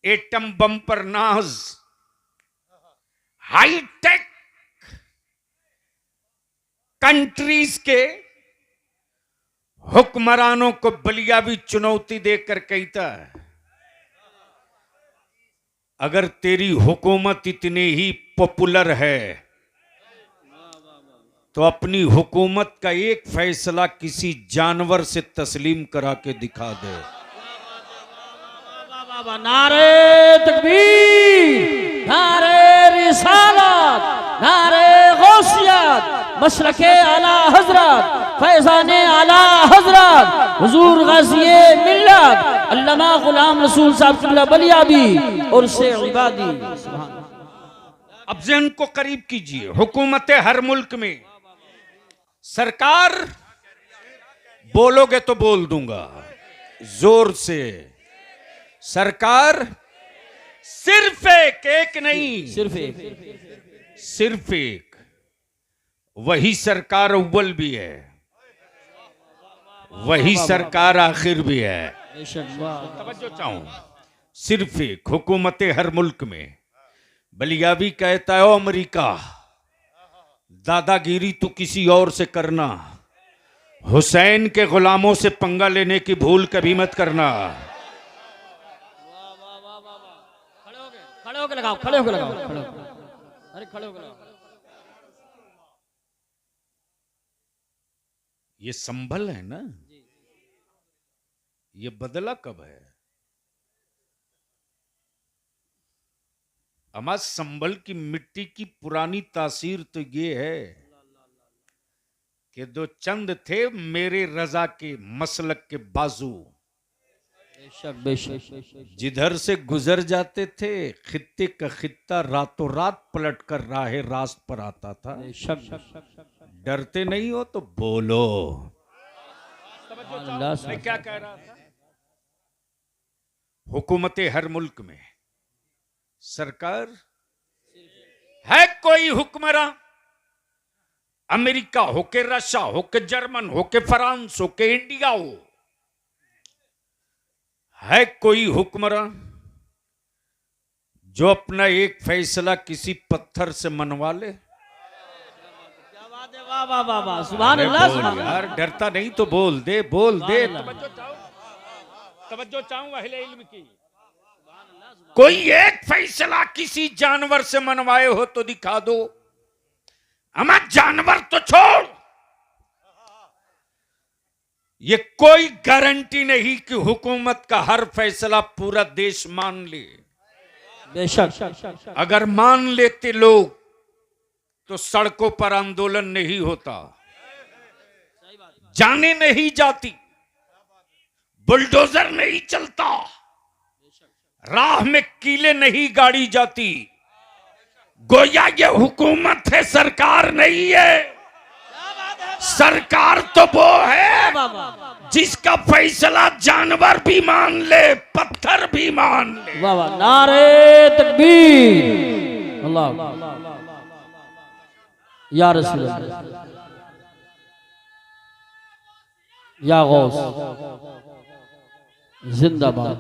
Atom bomb पर नाज, hi tech countries के हुक्मरानों को बलियावी चुनौती देकर कहता है, अगर तेरी हुकूमत इतनी ही पॉपुलर है तो अपनी हुकूमत का एक फैसला किसी जानवर से तस्लीम करा के दिखा दे। नारे तकबीर, नारे रिसालत, नारे गौसियत, मशरके आला हजरत, फैजाने आला हजरत, हुजूर गाज़िए मिल्लत अल्लामा गुलाम रसूल साहब किबला बलियाबी और से इबादी। अब ज़हन को करीब कीजिए। हुकूमत हर मुल्क में सरकार, बोलोगे तो बोल दूंगा जोर से, सरकार सिर्फ एक नहीं, सिर्फ एक, वही सरकार अव्वल भी है, वही सरकार आखिर भी है। तवज्जो चाहूं, सिर्फ एक हुकूमत हर मुल्क में। बलियावी कहता है, ओ अमेरिका, दादागिरी तो किसी और से करना, हुसैन के गुलामों से पंगा लेने की भूल कभी मत करना। खड़े होके लगाओ, खड़े होके लगाओ, अरे खड़े होके लगाओ। ये संभल है ना, ये बदला कब है? हमारे संभल की मिट्टी की पुरानी तासीर तो ये है कि दो चंद थे मेरे रजा के मसलक के बाजू, जिधर से गुजर जाते थे खित्ते का खित्ता रातों रात पलट कर राह रास्त पर आता था। डरते नहीं हो तो बोलो। मैं क्या कह रहा था? हुकूमत हर मुल्क में सरकार है, कोई हुक्मरान, अमेरिका हो के, रशिया हो के, जर्मन हो के, फ्रांस हो के, इंडिया हो, है कोई हुक्मरान जो अपना एक फैसला किसी पत्थर से मनवा ले? वाह वाह वाह वाह, सुभान अल्लाह। यार डरता नहीं तो बोल दे, बोल दे। तवज्जो चाहूं अहले इल्म की। कोई एक फैसला किसी जानवर से मनवाए हो तो दिखा दो। हमारा जानवर तो छोड़, ये कोई गारंटी नहीं कि हुकूमत का हर फैसला पूरा देश मान ले। बेशक अगर मान लेते लोग तो सड़कों पर आंदोलन नहीं होता, जाने नहीं जाती, बुलडोजर नहीं चलता, राह में कीले नहीं गाड़ी जाती। गोया ये हुकूमत है, सरकार नहीं है। सरकार तो वो है जिसका फैसला जानवर भी मान ले, पत्थर भी मान ले। वाह वाह, नारे तकबीर, अल्लाह या रसूल अल्लाह, या गौस जिंदाबाद।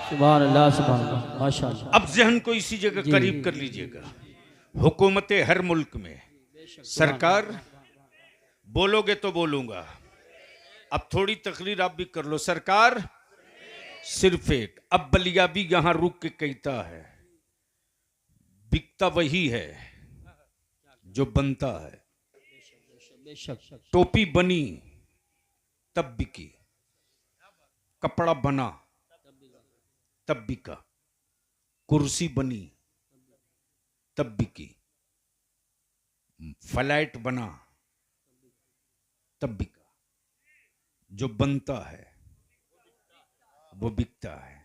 सुभान अल्लाह, सुभान अल्लाह, माशाअल्लाह। अब ज़हन को इसी जगह करीब कर लीजिएगा। हुकूमत हर मुल्क में सरकार, बोलोगे तो बोलूंगा। अब थोड़ी तकरीर आप भी कर लो। सरकार सिर्फ एक। अब बलियाबी यहां रुक के कहता है, बिकता वही है जो बनता है। टोपी बनी तब बिकी, कपड़ा बना तब बिका, कुर्सी बनी तब बिकी, फ्लैट बना तब बिका। जो बनता है वो बिकता है।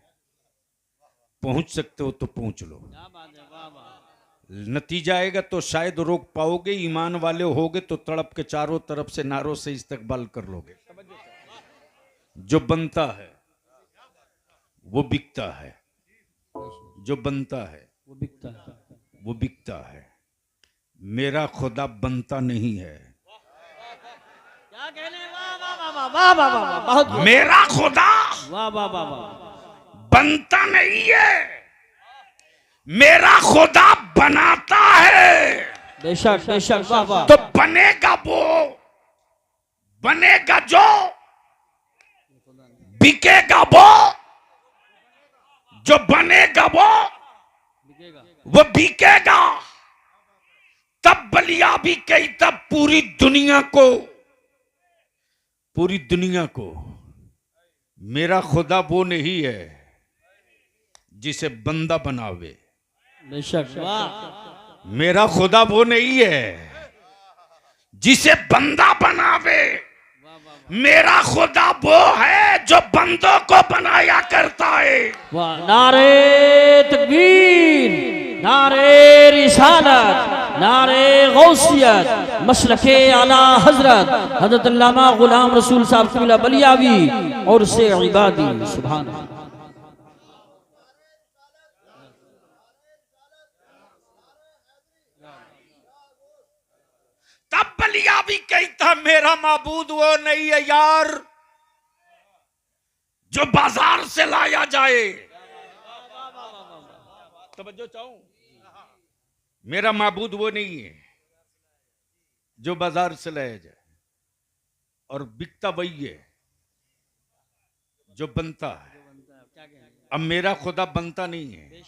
पहुंच सकते हो तो पहुंच लो, नतीजा आएगा तो शायद रोक पाओगे। ईमान वाले होगे तो तड़प के चारों तरफ से नारों से इस्तकबाल कर लोगे। जो बनता है वो बिकता है, जो बनता है वो बिकता है। वो बिकता है। मेरा खुदा बनता नहीं है। क्या कहने? वाह वाह वाह वाह वाह वाह वाह, बहुत खूब। मेरा खुदा वाह वाह वाह वाह, बनता नहीं है, मेरा खुदा बनाता है। बेशक बेशक, वाह वाह। तो बनेगा वो, बनेगा जो, बिकेगा वो, जो बनेगा बिकेगा। वो बिकेगा। तब बलिया भी कही, तब पूरी दुनिया को मेरा खुदा वो नहीं है जिसे बंदा बनावे। बेशक, वाह। मेरा खुदा वो नहीं है जिसे बंदा बनावे। मेरा खुदा वो है जो बंदों को बनाया करता है। वाह, नारे तकबीर, नारे रिसालत, नारे गौसियत, मसलके आला हजरत हजरत अल्लामा गुलाम रसूल साहब क़िबला बलियावी और से इबादी। सुभान अल्लाह। तब बलियावी कहता मेरा माबूद वो नहीं है यार जो बाजार से लाया जाए। तवज्जो चाहूं, मेरा माबूद वो नहीं है जो बाजार से लाया जाए, और बिकता वही है जो बनता है। अब मेरा खुदा बनता नहीं है,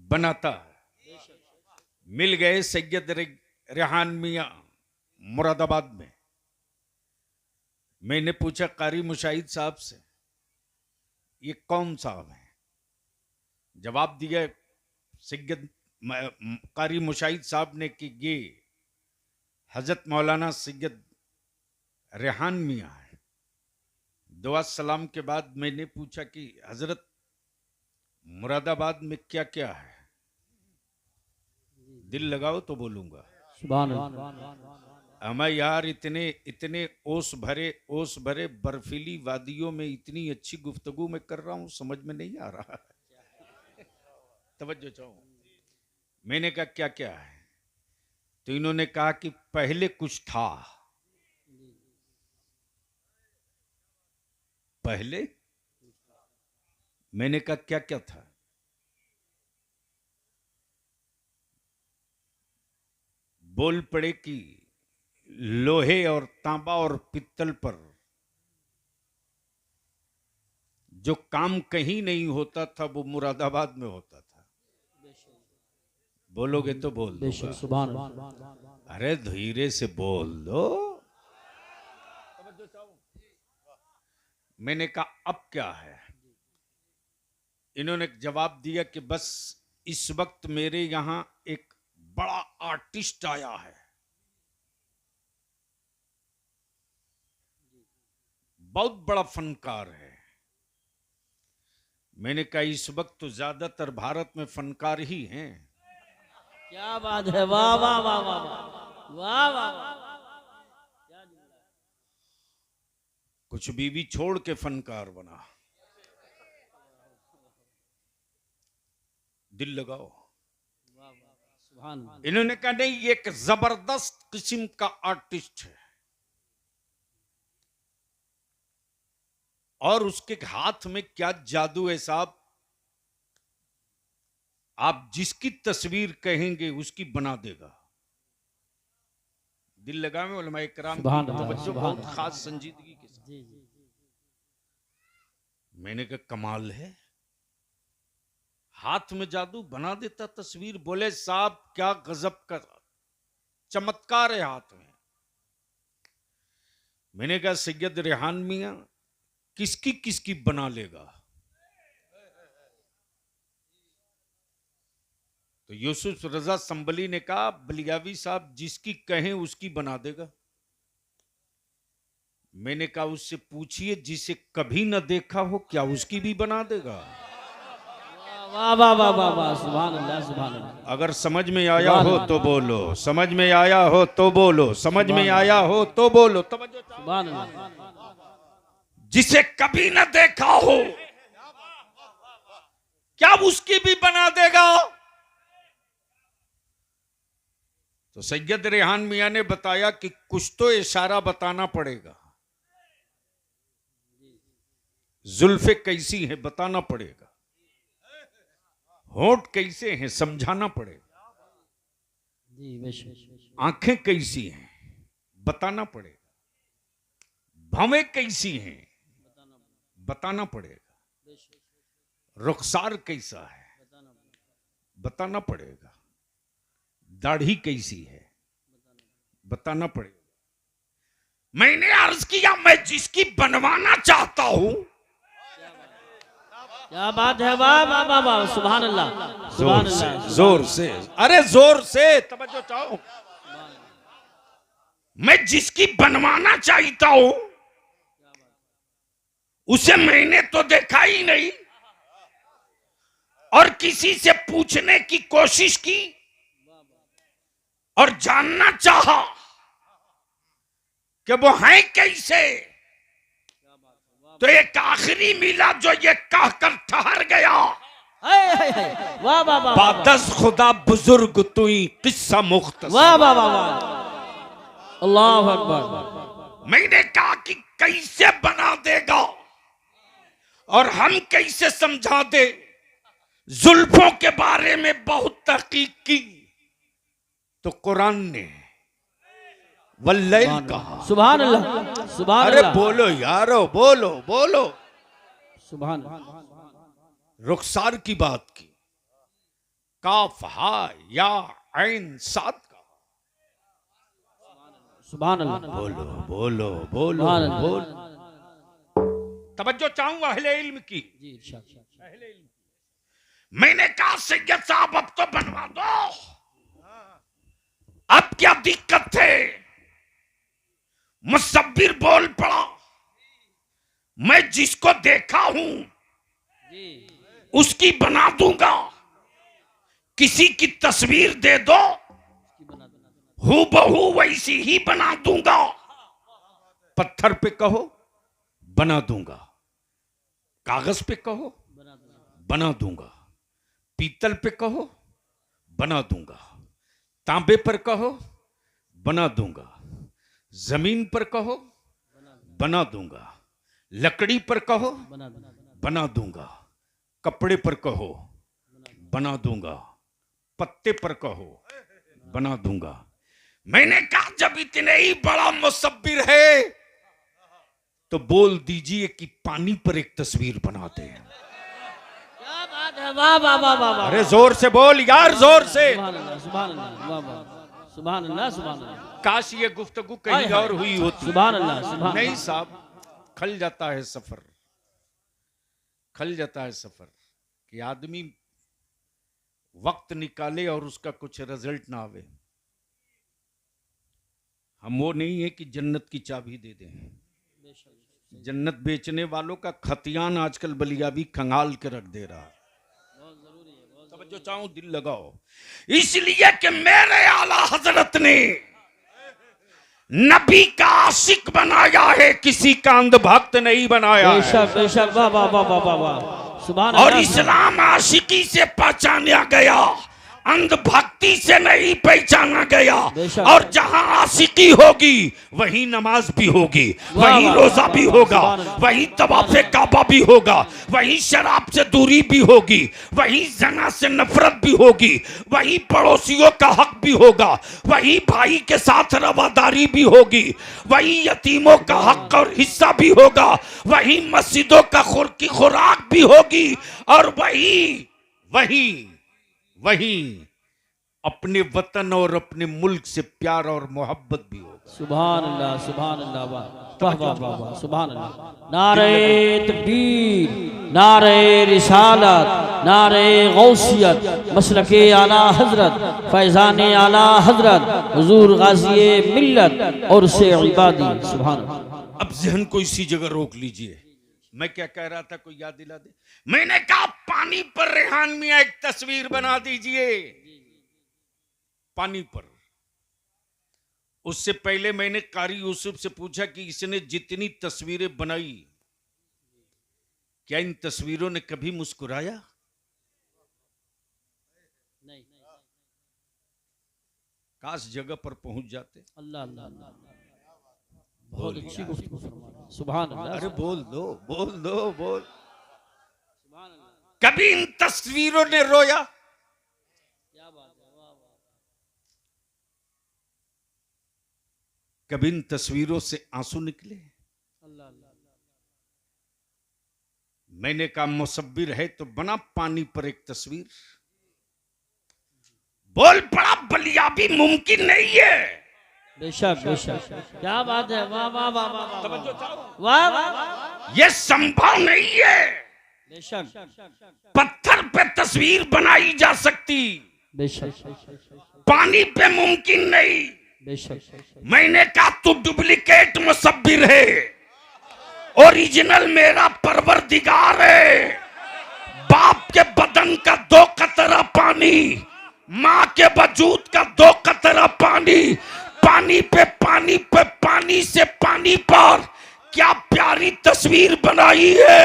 बनाता है। मिल गए सैयद रेहान मियां मुरादाबाद में। मैंने पूछा कारी मुशाहिद साहब से, ये कौन साहब है? जवाब दिया सैयद कारी मुशाहिद साहब ने कि ये हजरत मौलाना सैयद रेहान मियां है। दुआ सलाम के बाद मैंने पूछा कि हजरत मुरादाबाद में क्या क्या है? दिल लगाओ तो बोलूंगा। सुभान अल्लाह। हमें यार इतने ओस भरे बर्फीली वादियों में इतनी अच्छी गुफ्तगू में कर रहा हूं, समझ में नहीं आ रहा है। तवज्जो चाहूं, मैंने कहा क्या क्या है? तो इन्होंने कहा कि पहले कुछ था। पहले मैंने कहा क्या क्या था? बोल पड़े कि लोहे और तांबा और पित्तल पर जो काम कहीं नहीं होता था वो मुरादाबाद में होता था। बोलोगे तो बोल बेशक, दो। सुभान अल्लाह। अरे धीरे से बोल दो। मैंने कहा अब क्या है? इन्होंने जवाब दिया कि बस इस वक्त मेरे यहां एक बड़ा आर्टिस्ट आया है, बहुत बड़ा फनकार है। मैंने कहा इस वक्त तो ज्यादातर भारत में फनकार ही हैं। क्या बात है, वाह वाह वाह वाह वाह वाह वाह। कुछ बीवी छोड़ के फनकार बना। दिल लगाओ। सुभान अल्लाह। इन्होंने कहा नहीं, ये एक जबरदस्त किस्म का आर्टिस्ट है और उसके हाथ में क्या जादू है साहब, आप जिसकी तस्वीर कहेंगे उसकी बना देगा। दिल लगा में उलमा इकराम की तवज्जो बहुत खास संजीदगी के साथ। मैंने कहा कमाल है, हाथ में जादू बना देता तस्वीर। बोले साहब क्या गजब का चमत्कार है हाथ में। मैंने कहा सैयद रेहान मियां किसकी किसकी बना लेगा? तो यूसुफ रजा संबली ने कहा बलियावी साहब जिसकी कहें उसकी बना देगा। मैंने कहा उससे पूछिए जिसे कभी न देखा हो क्या उसकी भी बना देगा? वाह वाह वाह वाह वाह, सुभान अल्लाह सुभान अल्लाह। अगर समझ में आया हो तो बोलो, समझ में आया हो तो बोलो, समझ में आया हो तो बोलो। सुभान अल्लाह। जिसे कभी न देखा हो क्या उसकी भी बना देगा? तो सैयद रेहान मियां ने बताया कि कुछ तो इशारा बताना पड़ेगा, जुल्फे कैसी है बताना पड़ेगा, होंठ कैसे हैं समझाना पड़ेगा, जी बेशक। आंखें कैसी हैं बताना पड़ेगा, भवें कैसी हैं बताना पड़ेगा, रुखसार कैसा है बताना पड़ेगा, दाढ़ी कैसी है बताना पड़ेगा। मैंने अर्ज किया मैं जिसकी बनवाना चाहता हूं। क्या बात है, वाह वाह वाह वाह, सुभान अल्लाह, सुभान जोर से अल्लाह, जोर से, अरे जोर से तवज्जो चाहो। मैं जिसकी बनवाना चाहता हूं उसे मैंने तो देखा ही नहीं, और किसी से पूछने की कोशिश की और जानना चाहा कि वो है कैसे, तो एक आखिरी मिला जो ये कहकर ठहर गया, हाय हाय हाय, वाह वाह वाह, बादस खुदा बुजुर्ग तुई किस्सा मुख्तसर। वाह वाह वाह वाह, अल्लाह अकबर। मैंने कहा कि कैसे बना देगा और हम कैसे समझा दे। जुल्फों के बारे में बहुत तहकीक की तो कुरान ने वल्लैल कहा। सुभान अल्लाह, सुभान अरे अल्लाह, बोलो यारो, बोलो बोलो। सुभान, रुखसार की बात की, काफ हा या ऐन साद का, सुभान अल्लाह, बोलो बोलो बोलो सुभान अल्लाह। बोलो। तवज्जो चाहूंगा अहले इल्म की। जी इरशाद। मैंने कहा सैयद साहब अब तो बनवा दो, अब क्या दिक्कत थे। मुसब्बिर बोल पड़ा, मैं जिसको देखा हूं उसकी बना दूंगा, किसी की तस्वीर दे दो हूबहू वैसी ही बना दूंगा। पत्थर पे कहो बना दूंगा, कागज पे कहो बना दूंगा, पीतल पे कहो बना दूंगा, तांबे पर कहो बना दूंगा, जमीन पर कहो बना दूंगा, लकड़ी पर कहो बना दूंगा, कपड़े पर कहो बना दूंगा, पत्ते पर कहो बना दूंगा। मैंने कहा जब इतने ही बड़ा मुसब्बिर है तो बोल दीजिए कि पानी पर एक तस्वीर बनाते हैं। क्या बात है, वाह वाह वाह वाह वाह, अरे जोर से बोल यार, जोर से। सुभान अल्लाह, सुभान अल्लाह, वाह वाह, सुभान अल्लाह, सुभान अल्लाह, काश ये गुफ्तगू कहीं और हुई होती। सुभान अल्लाह, सुभान नहीं अल्लाह। साहब, खल जाता है सफर, खल जाता है सफर कि आदमी वक्त निकाले और उसका कुछ रिजल्ट ना आवे। हम वो नहीं है कि जन्नत की चाबी दे दें। जन्नत बेचने वालों का खतियान आजकल बलिया भी खंगाल के रख दे रहा है। तवज्जो चाहूं, दिल लगाओ, इसलिए कि मेरे आला हजरत ने नबी का आशिक बनाया है, किसी का अंधभक्त नहीं बनाया है। बेशक बेशक, वाह वाह वाह वाह वाह वाह, सुभान और अल्लाह। इस्लाम आशिकी से पहचाना गया, अंधभक्ति से नहीं पहचाना गया। बेशक। और जहां आशिकी होगी वहीं नमाज भी होगी, वाह, वहीं वाह, रोजा वाह, भी वाह, होगा, सुभान अल्लाह। वहीं तवाफ़े काबा भी होगा, वहीं शराब से दूरी भी होगी, वहीं जना से नफरत भी होगी, वहीं पड़ोसियों का हक भी होगा, वहीं भाई के साथ रवादारी भी होगी, वहीं यतीमों का हक और हिस्सा भी होगा, वहीं मस्जिदों का की खुराक भी होगी, और वहीं अपने वतन और अपने मुल्क से प्यार और मोहब्बत भी होगा। सुभान अल्लाह, सुभान अल्लाह, वाह वाह वाह वाह, सुभान अल्लाह। नारे तकबीर, नारे रिसालत, नारे गौसियत, मसलके आला हजरत, फैजान आला हजरत, हुजूर गाज़ी मिल्लत और से इबादी, सुभान अल्लाह। अब जहन को इसी जगह रोक लीजिए। मैं क्या कह रहा था, कोई याद दिला दे। मैंने कहा पानी पर रेहान मियां एक तस्वीर बना दीजिए, पानी पर। उससे पहले मैंने कारी यूसुफ से पूछा कि इसने जितनी तस्वीरें बनाई क्या इन तस्वीरों ने कभी मुस्कुराया? काश जगह पर पहुंच जाते। अल्लाह अल्लाह अल्लाह। बहुत अच्छी गुफ्तगू फरमा रहे हैं। सुभान अल्लाह। अरे बोल दो, बोल दो, बोल। सुभान अल्लाह। कभी इन तस्वीरों ने रोया, क्या बात है, वाह वाह। कभी इन तस्वीरों से आंसू निकले। अल्लाह अल्लाह। मैंने कहा मुसब्बिर है तो बना पानी पर एक तस्वीर। बोल पड़ा बलिया भी मुमकिन नहीं है। बेशक बेशक। क्या बात है, वाह वाह वाह वाह वाह वाह वाह। ये संभव नहीं है। बेशक पत्थर पे तस्वीर बनाई जा सकती, बेशक पानी पे मुमकिन नहीं। बेशक। मैंने कहा तू डुप्लीकेट मुसब्बिर है, ओरिजिनल मेरा परवरदिगार है। बाप के बदन का 2 कतरा पानी, माँ के वजूद का 2 कतरा पानी, पानी पे पानी पे पानी से पानी पर क्या प्यारी तस्वीर बनाई है।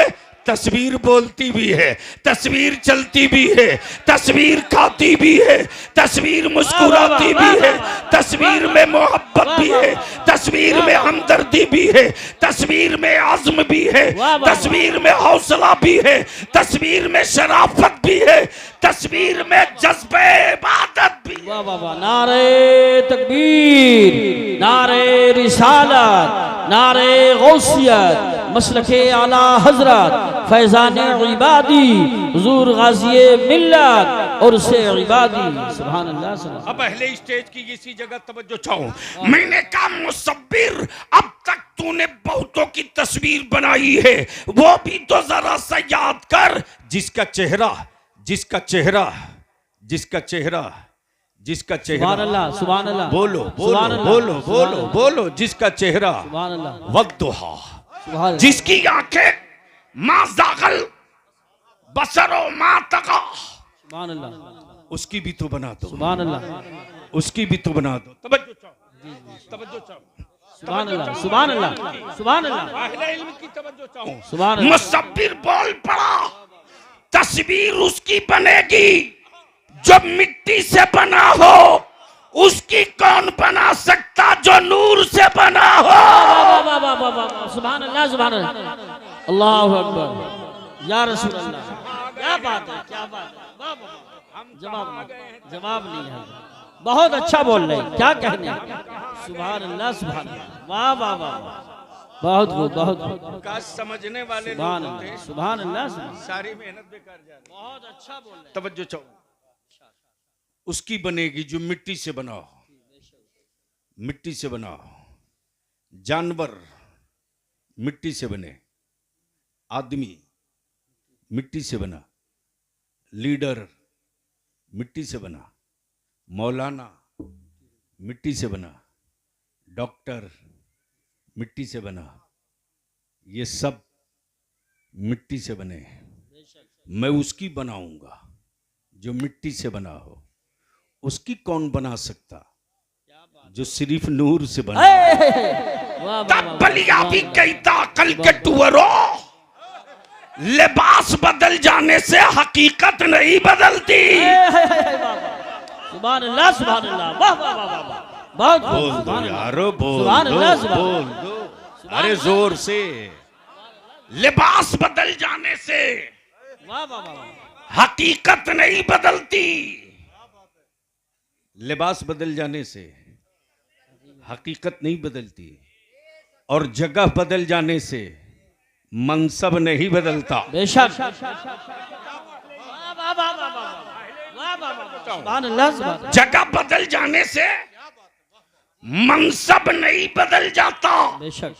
तस्वीर बोलती भी है, तस्वीर चलती भी है, तस्वीर खाती भी है, तस्वीर मुस्कुराती भी है, तस्वीर में मोहब्बत भी है, तस्वीर में हमदर्दी भी है, तस्वीर में आज़्म भी है, तस्वीर में हौसला भी है, तस्वीर में शराफत भी है, तस्वीर में जज्बे इबादत भी है। वाह वाह वाह। नारे तकबीर, नारे रिसालत, नारे गौसियत, मसलके आला हजरत, फैजान इबादी, हुजूर गाज़ी मिल्लत और से इबादी। सुभान अल्लाह सुभान। अब पहले स्टेज की इसी जगह तवज्जो चाहो। मैंने कहा मुसब्बिर, अब तक तूने बहुतों की तस्वीर बनाई है, वो भी तो जरा सा याद कर। जिसका चेहरा जिसका चेहरा जिसका चेहरा जिसका चेहरा, सुभान अल्लाह सुभान अल्लाह। बोलो सुभान बोलो अल्लाह, बोलो सुभान बोलो अल्लाह। बोलो, जिसका चेहरा सुभान अल्लाह वक्तुहा, सुभान अल्लाह। जिसकी आंखें मां जागल बसरो मां तका, सुभान अल्लाह उसकी भी तो बना दो, सुभान अल्लाह उसकी भी तो बना दो। तवज्जो चाहो, तवज्जो चाहो, सुभान अल्लाह सुभान अल्लाह सुभान अल्लाह अहले इल्म की तवज्जो चाहो। सुभान अल्लाह। मुसब्बिर बोल पड़ा, तस्वीर उसकी बनेगी जो मिट्टी से बना हो, उसकी कौन बना सकता जो नूर से बना हो। वाह वाह वाह वाह वाह। सुभान अल्लाह सुभान अल्लाह। अल्लाहु अकबर या रसूल अल्लाह। क्या बात है, क्या बात है, वाह वाह। जवाब नहीं है। बहुत अच्छा बोल रहे हैं, क्या कहने। सुभान अल्लाह सुभान अल्लाह। वाह वाह वाह। बहुत खूब बहुत खूब। काश समझने वाले सुभान लोग अल्लाह होते, सुभान अल्लाह सुभान। सारी मेहनत बेकार जा रही। बहुत अच्छा बोल रहे हैं। तवज्जो चाहो, उसकी बनेगी जो मिट्टी से बना हो, मिट्टी से बना हो। जानवर मिट्टी से बने, आदमी मिट्टी से बना, लीडर मिट्टी से बना, मौलाना मिट्टी से बना, डॉक्टर मिट्टी से बना, ये सब मिट्टी से बने। मैं उसकी बनाऊंगा जो मिट्टी से बना हो। उसकी कौन बना सकता जो सिर्फ नूर से बना। तब बलिया भी कहता कल के टुअरो, लिबास बदल जाने से हकीकत नहीं बदलती। सुभान अल्लाह सुभान अल्लाह। वाह वाह वाह वाह। बहुत बोल दो सुभान अल्लाह। यारो, बोल सुभान दो, अल्लाह, सुभान बोल दो, अरे जोर से। लिबास बदल जाने से वाह वाह वाह। हकीकत नहीं बदलती। लिबास बदल जाने से हकीकत नहीं बदलती, और जगह बदल जाने से मनसब नहीं बदलता। बेशक। वाह वाह वाह वाह वाह। वाह वाह वाह। सुभान अल्लाह सुभान अल्लाह। जगह बदल जाने से मनसब नहीं बदल जाता। बेशक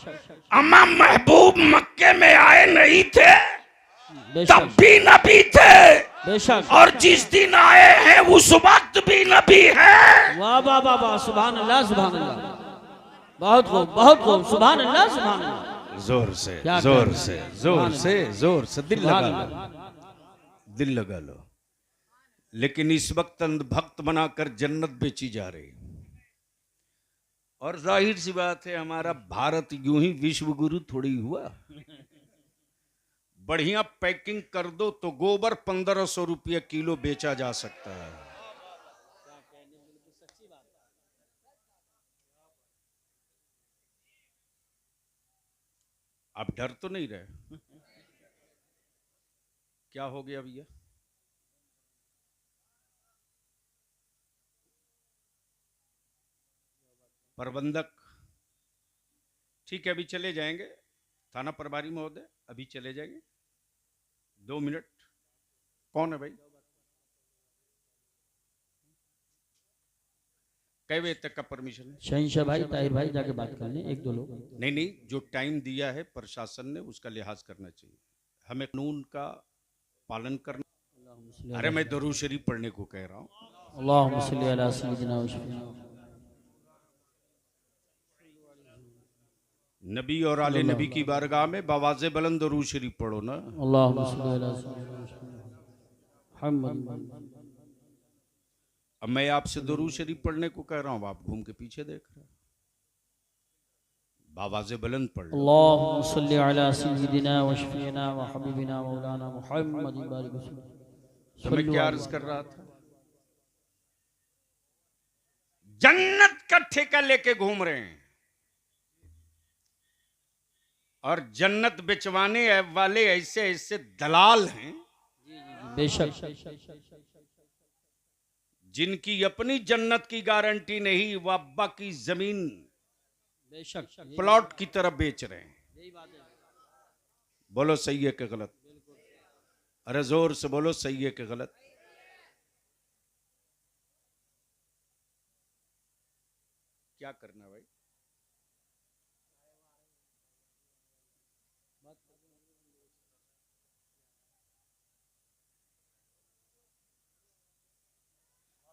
अम्मा महबूब मक्के में आए नहीं थे, तब बेशक भी नबी थे, बेशक। और जिस दिन आए हैं उस वक्त भी नबी है। वाह वाह वाह वाह। सुभान अल्लाह सुभान अल्लाह। बहुत खूब बहुत खूब। सुभान अल्लाह सुभान अल्लाह। जोर से क्या जोर कहना? से जोर से जोर से दिल सुभान लगा लो, दिल लगा लो। लेकिन इस वक्त अंधभक्त बनाकर जन्नत बेची जा रही। और जाहिर सी बात है, हमारा भारत यूं ही विश्व गुरु थोड़ी हुआ। बढ़िया पैकिंग कर दो तो गोबर 1500 रुपये किलो बेचा जा सकता है। आप डर तो नहीं रहे? क्या हो गया भैया? प्रबंधक ठीक है, अभी चले जाएंगे। थाना प्रभारी महोदय अभी चले जाएंगे, 2 मिनट। कौन है भाई? कई बजे तक का परमिशन है? शहंशाह भाई, ताहिर भाई जाके बात कर लें, 1-2 लोग। नहीं, जो टाइम दिया है प्रशासन ने उसका लिहाज करना चाहिए, हमें कानून का पालन करना। अरे मैं दरूद शरीफ पढ़ने को कह रहा हूँ। अल्लाहुम्मा सल्ली अला सय्यिदिना व शफीना नबी और आले नबी की बारगाह में बवाज़े बुलंद दरूद शरीफ पढ़ो ना। अल्लाहुम्मा सल्ली अला सय्यिदिना व शफीना मुहम्मद। अब मैं आपसे दरूद शरीफ पढ़ने को कह रहा हूँ, आप घूम के पीछे देख रहे हैं। बवाज़े बुलंद पढ़ लो। अल्लाहुम्मा सल्ली अला सय्यिदिना व शफीना व हबीबिना मौलाना मुहम्मद बारिक वसल्लम। तो मैं क्या अर्ज कर रहा था? जन्नत का ठेका लेके घूम रहे हैं और जन्नत बिचवाने वाले ऐसे ऐसे दलाल हैं बेशक, जिनकी अपनी जन्नत की गारंटी नहीं, वो अब्बा की जमीन बेशक प्लॉट की तरफ बेच रहे हैं। बोलो सही है कि गलत? अरे जोर से बोलो, सही है कि गलत? क्या करना भाई?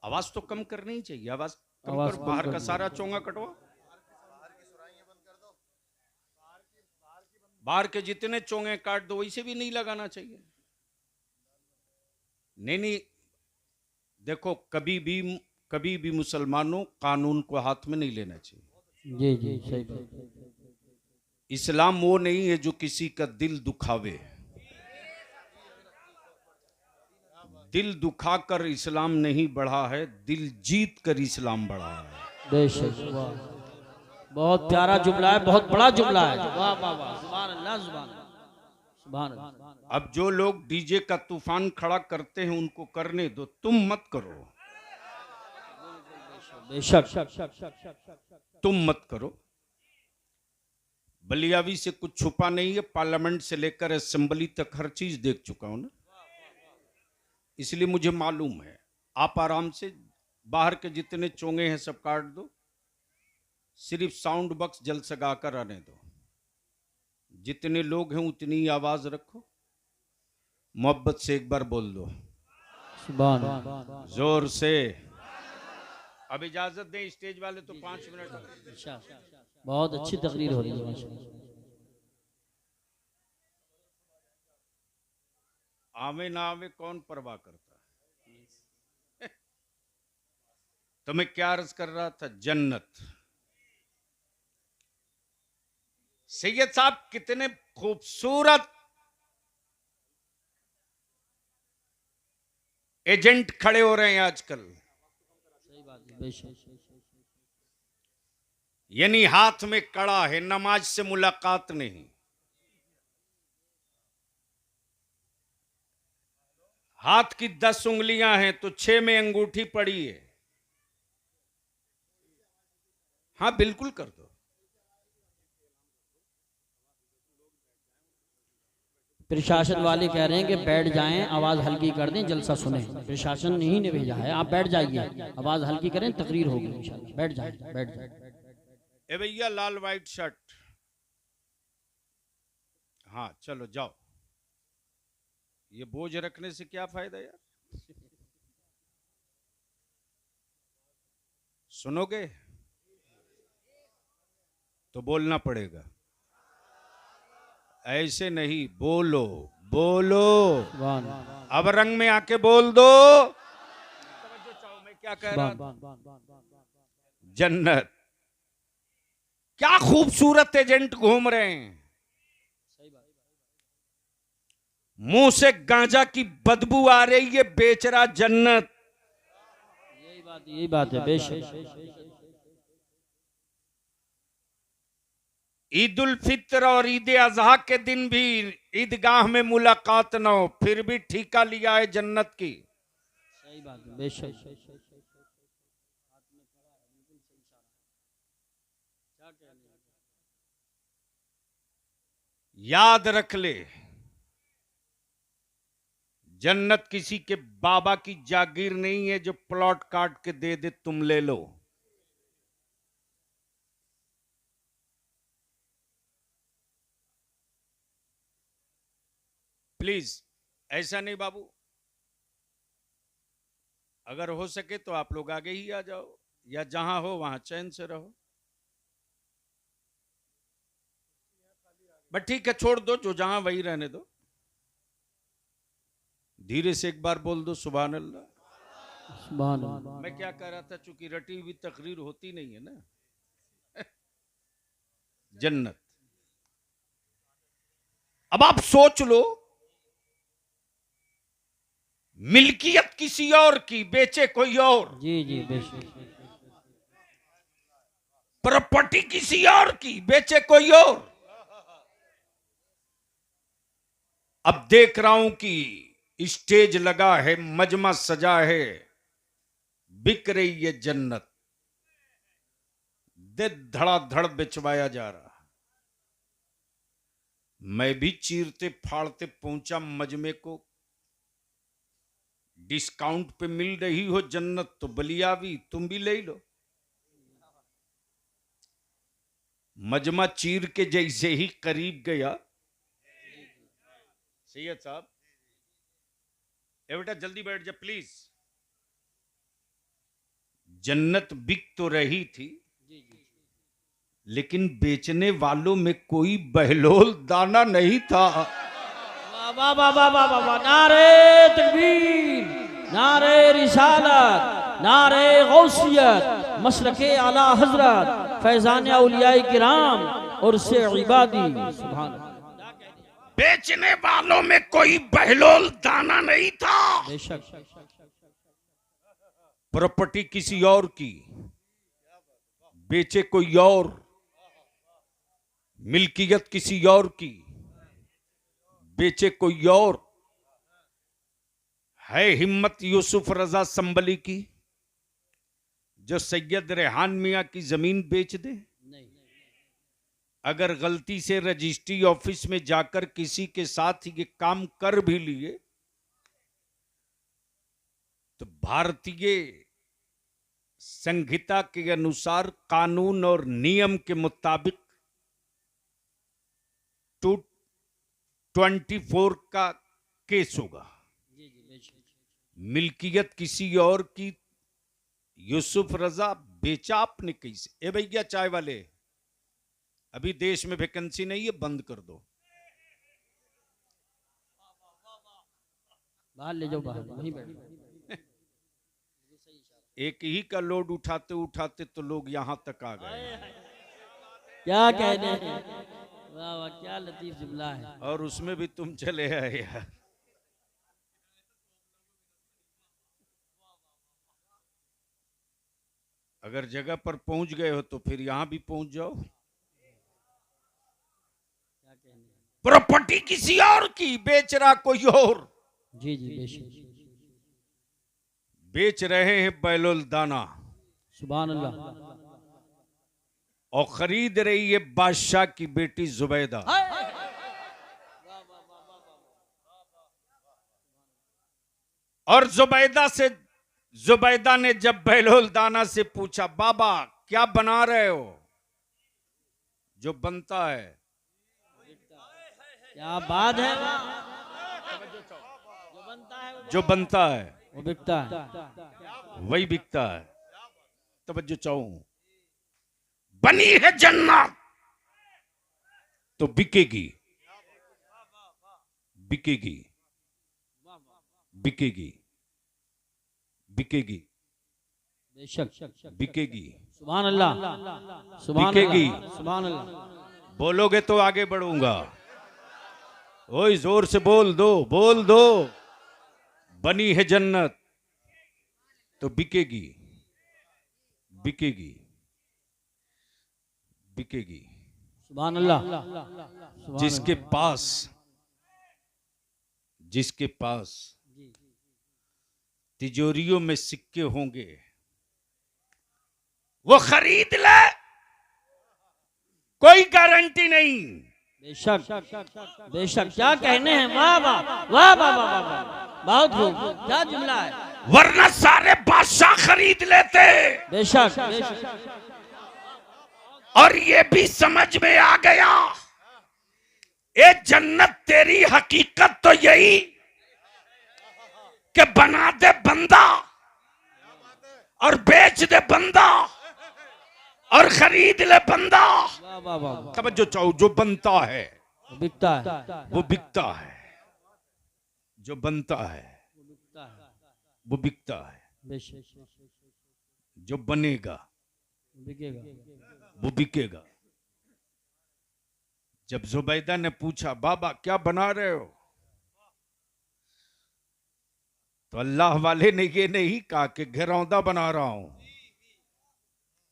आवाज तो कम करनी ही चाहिए, आवाज कम आवाज कर। कम बाहर कर का दो। सारा चोंगा कटवा, बाहर के जितने चोंगे काट दो, वैसे भी नहीं लगाना चाहिए। नहीं, देखो कभी भी मुसलमानों कानून को हाथ में नहीं लेना चाहिए। जी सही बात। इस्लाम वो नहीं है जो किसी का दिल दुखावे। दिल दुखाकर इस्लाम नहीं बढ़ा है, दिल जीत कर इस्लाम बढ़ा है। बेशक, वाह, बहुत प्यारा जुमला है, बहुत बड़ा जुमला है। वाह वाह वाह, सुभान अल्लाह, सुभान अल्लाह। अब जो लोग डीजे का तूफान खड़ा करते हैं उनको करने दो, तुम मत करो। बेशक, तुम मत करो। बलियावी से कुछ छुपा नहीं है, पार्लियामेंट से लेकर असेंबली तक हर चीज देख चुका हूं ना, इसलिए मुझे मालूम है। आप आराम से बाहर के जितने चोंगे हैं सब काट दो, सिर्फ साउंड बॉक्स जल सगा कर आने दो। जितने लोग हैं उतनी ही आवाज रखो, मोहब्बत से एक बार बोल दो, सुभान अल्लाह। जोर से। अब इजाजत दें स्टेज वाले तो 5 मिनट। बहुत अच्छी तकरीर हो रही है माशाअल्लाह। आवे ना आवे कौन परवाह करता है? तो मैं क्या अर्ज कर रहा था? जन्नत। सैयद साहब कितने खूबसूरत एजेंट खड़े हो रहे हैं आजकल। यानी हाथ में कड़ा है, नमाज से मुलाकात नहीं। हाथ की 10 उंगलियां हैं तो 6 में अंगूठी पड़ी है। हाँ बिल्कुल कर दो। प्रशासन वाले कह रहे हैं कि बैठ जाएं, आवाज हल्की कर दें, जलसा सुने। प्रशासन ही ने भेजा है, आप बैठ जाइए, आवाज हल्की करें, तकरीर होगी इंशाल्लाह। बैठ जाए, बैठ जाए। ए भैया लाल व्हाइट शर्ट, हाँ चलो जाओ। ये बोझ रखने से क्या फायदा यार? सुनोगे तो बोलना पड़ेगा, ऐसे नहीं। बोलो बोलो, अब रंग में आके बोल दो। मैं क्या कह रहा था? जन्नत। क्या खूबसूरत एजेंट घूम रहे हैं, मुंह से गांजा की बदबू आ रही है, बेच रहा जन्नत। यही बात है बेशक। ईद उल फित्र और ईद अजहा के दिन भी ईदगाह में मुलाकात न हो, फिर भी ठीका लिया है जन्नत की। सही बात है, बेशक। याद रख ले, जन्नत किसी के बाबा की जागीर नहीं है जो प्लॉट काट के दे दे तुम ले लो। प्लीज ऐसा नहीं बाबू, अगर हो सके तो आप लोग आगे ही आ जाओ, या जहां हो वहां चैन से रहो। बट ठीक है, छोड़ दो, जो जहां वही रहने दो। धीरे से एक बार बोल दो सुभान अल्लाह। सुभान अल्लाह। मैं क्या कह रहा था, चूंकि रटी हुई तकरीर होती नहीं है ना। जन्नत, अब आप सोच लो, मिल्कियत किसी और की, बेचे कोई और। जी जी बेशक। प्रॉपर्टी किसी और की, बेचे कोई और। अब देख रहा हूं कि स्टेज लगा है, मजमा सजा है, बिक रही है जन्नत, दे धड़ाधड़ बेचवाया जा रहा। मैं भी चीरते फाड़ते पहुंचा मजमे को। डिस्काउंट पे मिल रही हो जन्नत तो बलियावी, तुम भी ले लो। मजमा चीर के जैसे ही करीब गया, सैयद साहब ए बेटा जल्दी बैठ जा प्लीज। जन्नत बिक तो रही थी, लेकिन बेचने वालों में कोई बहलोल दाना नहीं था। वाह वाह वाह वाह वाह वाह वाह। नारे तकबीर, नारे रिसालत, नारे गौसियत, मसलके आला हजरत, फैजान औलियाए किराम और से इबादी। सुभान अल्लाह। बेचने वालों में कोई बहलोल दाना नहीं था। बेशक। प्रॉपर्टी किसी और की, बेचे कोई और। मिल्कियत किसी और की, बेचे कोई और। है हिम्मत यूसुफ रजा संबली की, जो सैयद रेहान मियां की जमीन बेच दे? अगर गलती से रजिस्ट्री ऑफिस में जाकर किसी के साथ ये काम कर भी लिए तो भारतीय संहिता के अनुसार, कानून और नियम के मुताबिक 224 का केस होगा। मिल्कियत किसी और की, यूसुफ रजा बेचा आपने कैसे? ए भैया चाय वाले, अभी देश में वैकेंसी नहीं है, बंद कर दो। बाहर ले जाओ, बाहर वहीं बैठ। एक ही का लोड उठाते उठाते तो लोग यहां तक आ गए। क्या कहने हैं, वाह वाह, क्या लतीफ जुमला है। और उसमें भी तुम चले आए यार। अगर जगह पर पहुंच गए हो तो फिर यहां भी पहुंच जाओ। प्रॉपर्टी किसी और की, बेच रहा कोई और। जी जी बेशक। बेच रहे हैं बैलोल दाना, सुभान अल्लाह। और खरीद रही है बादशाह की बेटी जुबैदा। और जुबैदा ने जब बैलोल दाना से पूछा, बाबा क्या बना रहे हो? जो बनता है। क्या बात है, जो बनता है वो बिकता है। वही बिकता है। तवज्जो चाहूं, बनी है जन्नत तो बिकेगी, बिकेगी, बिकेगी, बिकेगी, बेशक बिकेगी। सुभान अल्लाह, सुभान बिकेगी। अल्लाह, सुभान अल्लाह। बोलोगे तो आगे बढ़ूंगा। ओए जोर से बोल दो, बोल दो। बनी है जन्नत तो बिकेगी, बिकेगी, बिकेगी। सुभान अल्लाह, सुभान जिसके पास तिजोरियों में सिक्के होंगे वो खरीद ले, कोई गारंटी नहीं। बेशक बेशक, क्या कहने हैं, वाह वाह वाह वाह वाह वाह, बहुत खूब, क्या जुमला है। वरना सारे बादशाह खरीद लेते। बेशक बेशक, और ये भी समझ में आ गया, ए जन्नत तेरी हकीकत तो यही कि बना दे बंदा और बेच दे बंदा और खरीद ले बंदा। वाह वाह वाह, तवज्जो चाहो, जो बनता है बिकता है, वो बिकता है, जो बनता है वो बिकता है, बेशक जो बनेगा बिकेगा। वो बिकेगा। जब जुबैदा ने पूछा बाबा क्या बना रहे हो, तो अल्लाह वाले ने ये नहीं कहा कि घरौंदा बना रहा हूं,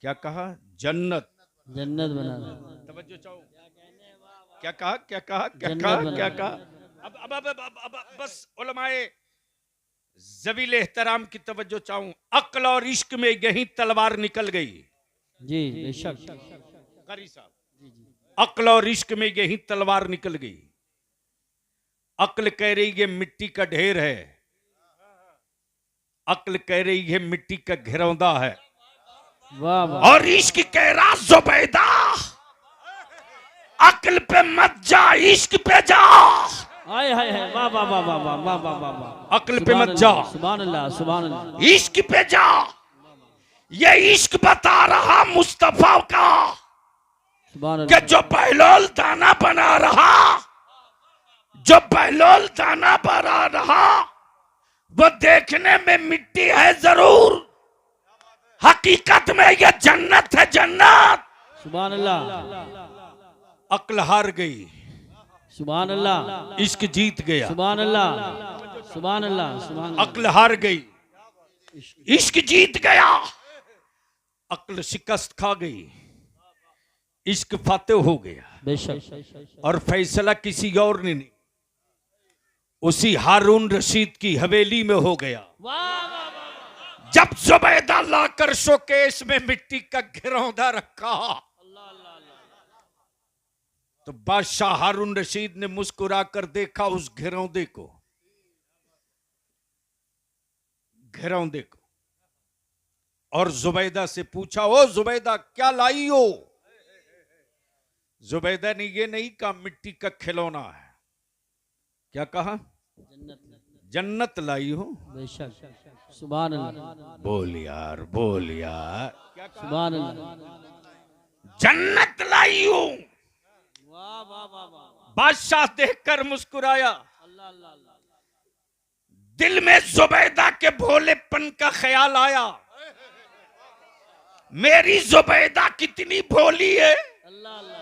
क्या कहा, जन्नत। जन्नत बना रहा, तवज्जो चाहो, क्या कहा क्या कहा क्या जन्नत कहा बना क्या रहा। कहा। अब बस उलमाए ज़वील एहतराम की तवज्जो चाहूं, अक्ल और इश्क में यही तलवार निकल गई। जी बेशक, कारी साहब, अक्ल और इश्क में यही तलवार निकल गई। अक्ल कह रही है मिट्टी का ढेर है, अक्ल कह रही है मिट्टी का घिरौंदा है, वाह वाह, और इश्क कह रहा जुबैदा अक्ल पे मत जा, इश्क पे जा। हाय हाय हाय, वाह वाह वाह वाह वाह वाह वाह वाह वाह, अक्ल पे मत जा, सुभान अल्लाह सुभान अल्लाह, इश्क पे जा। ये इश्क बता रहा मुस्तफा का सुभान कि अल्लाह, जो बहलोल दाना बना रहा, जो बहलोल दाना बना रहा, वो देखने में मिट्टी है जरूर, हकीकत में ये जन्नत है, जन्नत। सुभान अल्लाह, अक्ल हार गई, सुभान अल्लाह, इश्क जीत गया। सुभान अल्लाह, सुभान अल्लाह, सुभान अल्लाह, अक्ल हार गई, इश्क जीत गया। अक्ल शिकस्त खा गई, इश्क फातेह हो गया। बेशक, और फैसला किसी और ने नहीं, उसी हारून रशीद की हवेली में हो गया। जब जुबैदा लाकर शोकेस में मिट्टी का घिरौंदा रखा, तो बादशाह हारून रशीद ने मुस्कुराकर देखा उस घिरौंदे को, घिरौंदे को, और जुबैदा से पूछा, ओ जुबैदा क्या लाई हो। जुबैदा ने ये नहीं कहा मिट्टी का खिलौना है, क्या कहा, जन्नत लाई हो। बेशक, सुभान अल्लाह, बोल यार, बोल यार, सुभान अल्लाह, जन्नत लाई हो। वाह वाह वाह वाह, बादशाह देखकर मुस्कुराया, अल्लाह अल्लाह अल्लाह, दिल में जुबैदा के भोलेपन का ख्याल आया, मेरी जुबैदा कितनी भोली है, अल्लाह अल्लाह,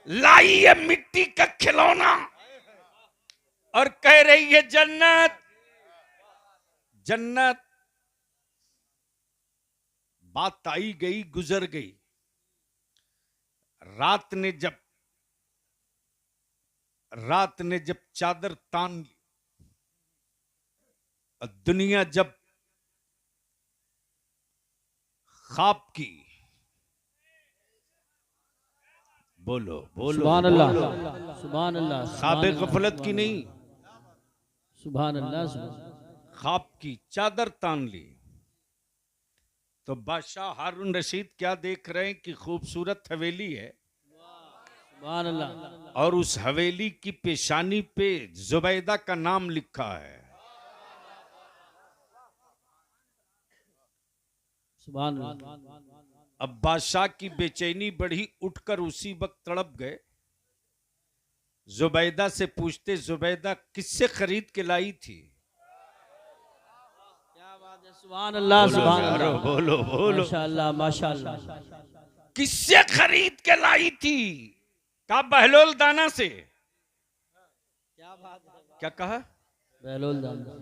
लाई है मिट्टी का खिलौना और कह रही है जन्नत, जन्नत। बात आई गई गुजर गई, रात ने जब चादर तान ली, और दुनिया जब ख्वाब की, बोलो बोलो, सुभान अल्लाह, बोलो। सुभान अल्लाह, ख्वाब गफलत की नहीं, सुभान अल्लाह, सुभान, ख्वाब की चादर तान ली, तो बादशाह हारून रशीद क्या देख रहे हैं कि खूबसूरत हवेली है, सुभान अल्लाह, और उस हवेली की पेशानी पे जुबैदा का नाम लिखा है। सुभान अल्लाह, अब बादशाह की बेचैनी बढ़ी, उठकर उसी वक्त तड़प गए, जुबैदा से पूछते, जुबैदा किससे खरीद के लाई थी। क्या बात है, सुभान अल्लाह, सुभान बोलो अल्लाह, बोलो बोलो, माशाअल्लाह माशाअल्लाह, किससे खरीद के लाई थी। कहा बहलोल दाना से। क्या बात है, क्या कहा, बहलोल दाना,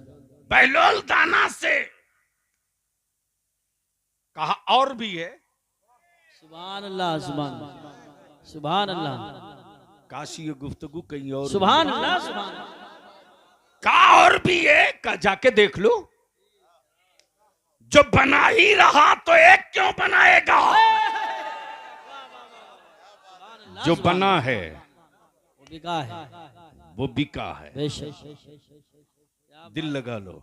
बहलोल दाना से। कहा और भी है, सुभान अल्लाह, सुभान अल्लाह, सुभान अल्लाह, काशी ये गुफ्तगू कहीं और सुभान अल्लाह, सुभान अल्लाह। का और भी है का, जाके देख लो। जो बना ही रहा तो एक क्यों बनाएगा? जो बना है वो बिका है, वो बिका है। बेशक। दिल लगा लो,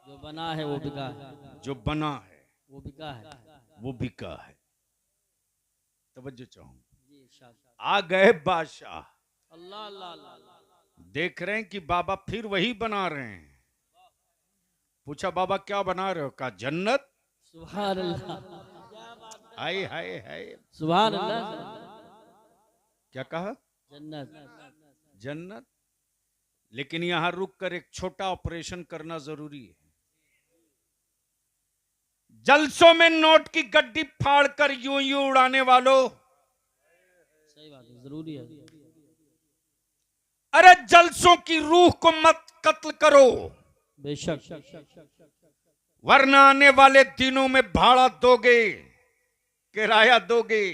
जो बना है वो बिका है, जो बना है वो बिका है। वो बिका है। तवज्जो चाहूं, जी इरशाद। आ गए बादशाह, अल्लाह अल्लाह अल्लाह। देख रहे हैं कि बाबा फिर वही बना रहे हैं। पूछा बाबा क्या बना रहे हो? कहा जन्नत। सुभान अल्लाह, हाय हाय हाय, सुभान अल्लाह। क्या कहा? जन्नत। जन्नत। लेकिन यहां रुक कर एक छोटा ऑपरेशन करना जरूरी है। जलसों में नोट की गड्डी फाड़कर यूं यूं उड़ाने वालों, सही बात है, जरूरी है। अरे जलसों की रूह को मत कत्ल करो, बेशक। वरना आने वाले दिनों में भाड़ा दोगे, किराया दोगे,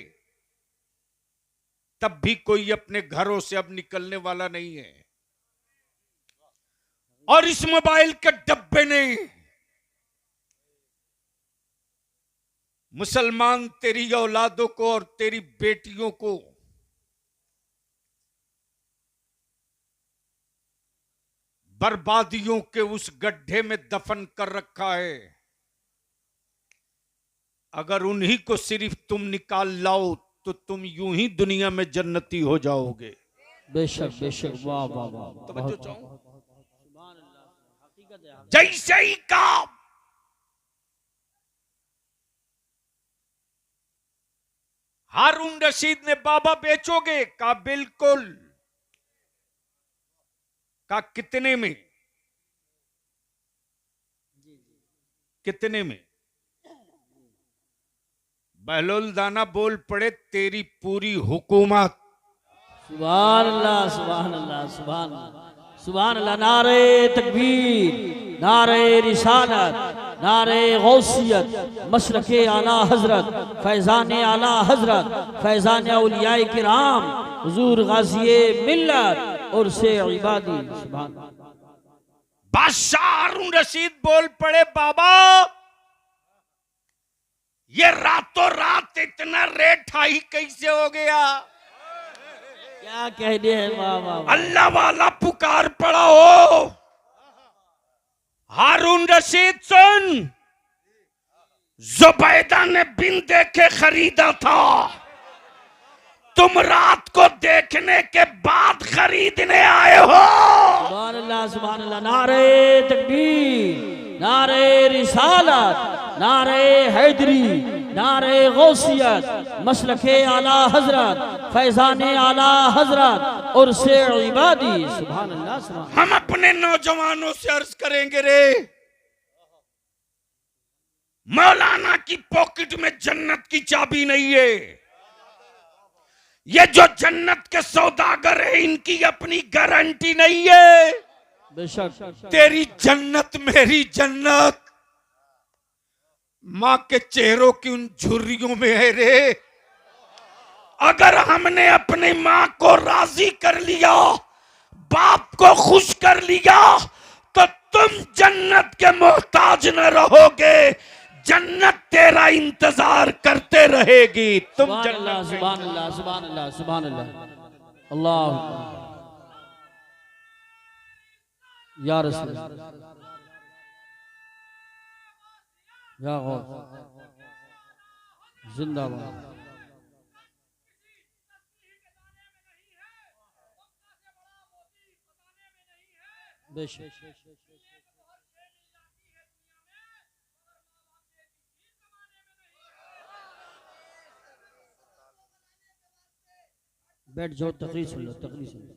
तब भी कोई अपने घरों से अब निकलने वाला नहीं है। और इस मोबाइल के डब्बे ने मुसलमान तेरी औलादों को और तेरी बेटियों को बर्बादियों के उस गड्ढे में दफन कर रखा है। अगर उन्हीं को सिर्फ तुम निकाल लाओ तो तुम यूं ही दुनिया में जन्नती हो जाओगे। बेशक बेशक, वाह वाह वाह। तवज्जो चाहूं, सुभान अल्लाह, हकीकत है। जैसे ही कहा हारून रशीद ने बाबा बेचोगे? कहा बिल्कुल। कहा कितने में? कितने में? बहलोल दाना बोल पड़े तेरी पूरी हुकूमत। सुभान अल्लाह, सुभान अल्लाह, सुभान अल्लाह, सुभान अल्लाह। नारे तकबीर, नारे रिसालत, नारे गौसियत, मशरके आला हजरत, फैजान आला हजरत, फैजान औलियाए किराम, हुजूर गाज़िए मिल्लत और से इबादी। सुभान अल्लाह। बादशाह हारून रशीद बोल पड़े बाबा ये रातों रात इतना रेट हाई कैसे हो गया? क्या कहने हैं, वाह वाह वाह। अल्लाह वाला पुकार पड़ा हो। हारून रशीद सुन, जुबैदा ने बिन देखे खरीदा था, तुम रात को देखने के बाद खरीदने आए हो। सुभान अल्लाह, सुभान अल्लाह। नारे तकबीर, नारे रिसालत, नारे हैदरी, नारे गौसियत, मसलके आला हजरत, फैजाने आला हजरत और से इबादी। सुभान अल्लाह, सुभान। हम अपने नौजवानों से अर्ज करेंगे रे, मौलाना की पॉकेट में जन्नत की चाबी नहीं है। ये जो जन्नत के सौदागर है इनकी अपनी गारंटी नहीं है। बेशक। तेरी जन्नत मेरी जन्नत मां के चेहरों की उन झुर्रियों में है रे। अगर हमने अपनी मां को राजी कर लिया, बाप को खुश कर लिया, तो तुम जन्नत के मोहताज न रहोगे, जन्नत तेरा इंतजार करते रहेगी। तुम सुभान जन्नत अल्लाह, में। सुभान अल्लाह, सुभान अल्लाह, सुभान अल्लाह। अल्लाह या रसूल, या गौस, जिंदाबाद। बेशक। बैठ जाओ, तकरीर सुन लो, तकरीर सुन लो।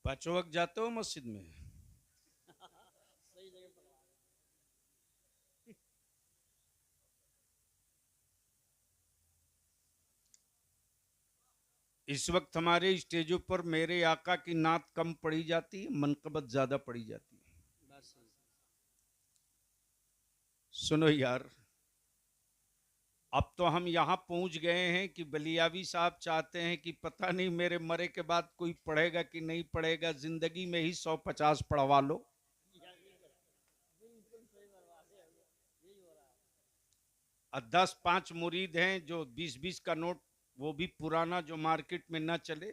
पांचों वक्त जाते हो मस्जिद में? इस वक्त हमारे स्टेजों पर मेरे आका की नात कम पढ़ी जाती है, मनकबत ज्यादा पढ़ी जाती है। सुनो यार, अब तो हम यहां पहुंच गए हैं कि बलियावी साहब चाहते हैं कि पता नहीं मेरे मरे के बाद कोई पढ़ेगा कि नहीं पढ़ेगा, जिंदगी में ही 150 पढ़वा लो। और 10-5 मुरीद हैं जो 20-20 का नोट, वो भी पुराना जो मार्केट में ना चले।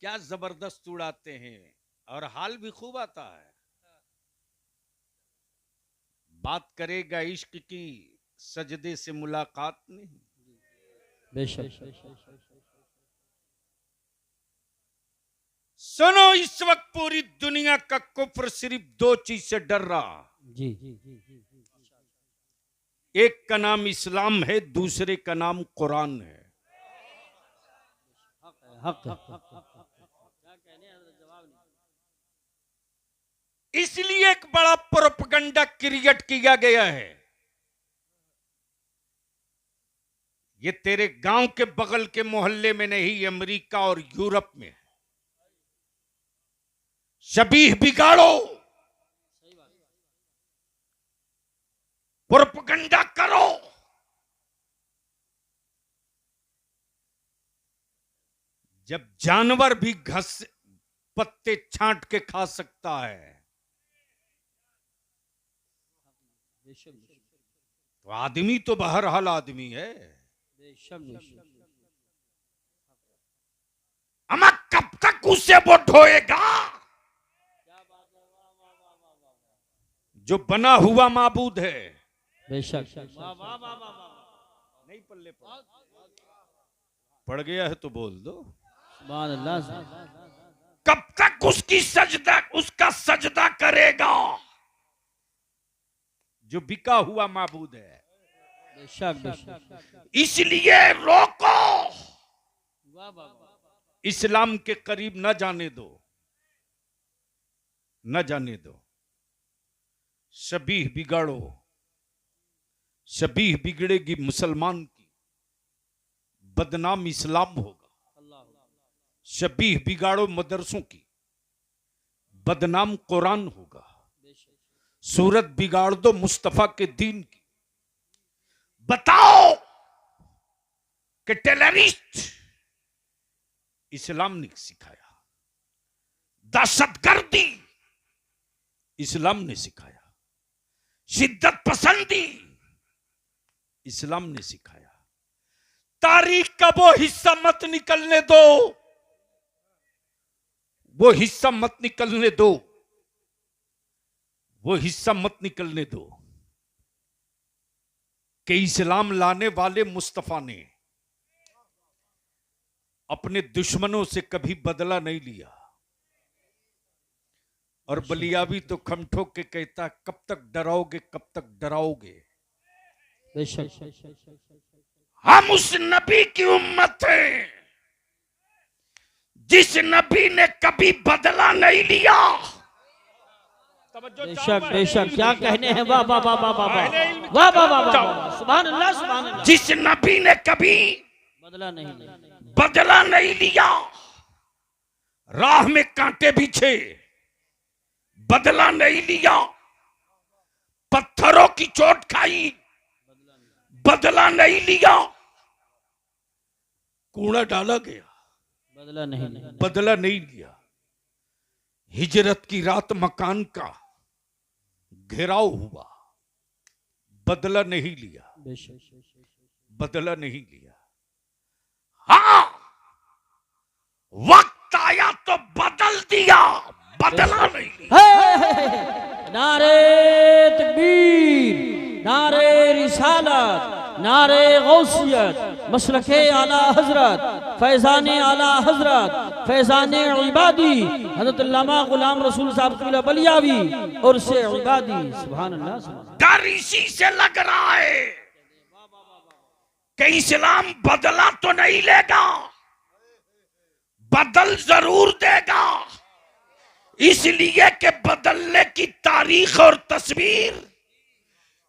क्या जबरदस्त उड़ाते हैं और हाल भी खूब आता है। बात करेगा इश्क की, सजदे से मुलाकात नहीं। बेशक सुनो, इस वक्त पूरी दुनिया का कुफ्र सिर्फ 2 चीज से डर रहा। जी एक का नाम इस्लाम है, दूसरे का नाम कुरान है। इसलिए एक बड़ा प्रोपगंडा क्रिएट किया गया है। ये तेरे गांव के बगल के मोहल्ले में नहीं, अमेरिका और यूरोप में है। शबीह बिगाड़ो, प्रोपगंडा करो, जब जानवर भी घस पत्ते छांट के खा सकता है तो आदमी तो बहरहाल आदमी है। अमा कब तक उसे वो ढोएगा जो बना हुआ माबूद है। बेशक नहीं पल्ले पड़ गया है तो बोल दो। कब तक उसका सजदा करेगा जो बिका हुआ माबूद है। इसलिए रोको, इस्लाम के करीब न जाने दो, न जाने दो। शबीह बिगाड़ो, शबीह बिगड़ेगी मुसलमान की, बदनाम इस्लाम होगा। शबीह बिगाड़ो मदरसों की, बदनाम कुरान होगा। सूरत बिगाड़ दो मुस्तफा के दीन की। बताओ कि टेररिस्ट इस्लाम ने सिखाया, दहशतगर्दी इस्लाम ने सिखाया, शिद्दत पसंदी इस्लाम ने सिखाया। तारीख का वो हिस्सा मत निकलने दो, वो हिस्सा मत निकलने दो, वो हिस्सा मत निकलने दो कि इस्लाम लाने वाले मुस्तफा ने अपने दुश्मनों से कभी बदला नहीं लिया। और बलियावी तो खम ठोक के कहता, कब तक डराओगे, कब तक डराओगे। हम उस नबी की उम्मत हैं जिस नबी ने कभी बदला नहीं लिया। बेशक बेशक, क्या कहने हैं। वाह वाह वाह वाह वाह वाह वाह वाह वाह, सुभान अल्लाह सुभान अल्लाह। जिस नबी ने कभी बदला नहीं लिया, राह में कांटे बिछे, बदला नहीं लिया, पत्थरों की चोट खाई, बदला नहीं लिया, कूड़ा डाला गया, बदला नहीं लिया। हिजरत की रात मकान का घेराव हुआ, बदला नहीं लिया, बदला नहीं लिया। हाँ, वक्त आया तो बदल दिया, बदला नहीं लिया। नारे तकबीर, नारे रिसालत, नारे गौसियत, मसलके आला हजरत, फैजाने आला हजरत, फैजाने इबादी हजरत अल्लामा गुलाम रसूल साहब क़िबला बलियावी और से इबादी। सुभान अल्लाह। डर इसी से लग रहा है कि इस्लाम बदला तो नहीं लेगा, बदल जरूर देगा। इसलिए कि बदलने की तारीख और तस्वीर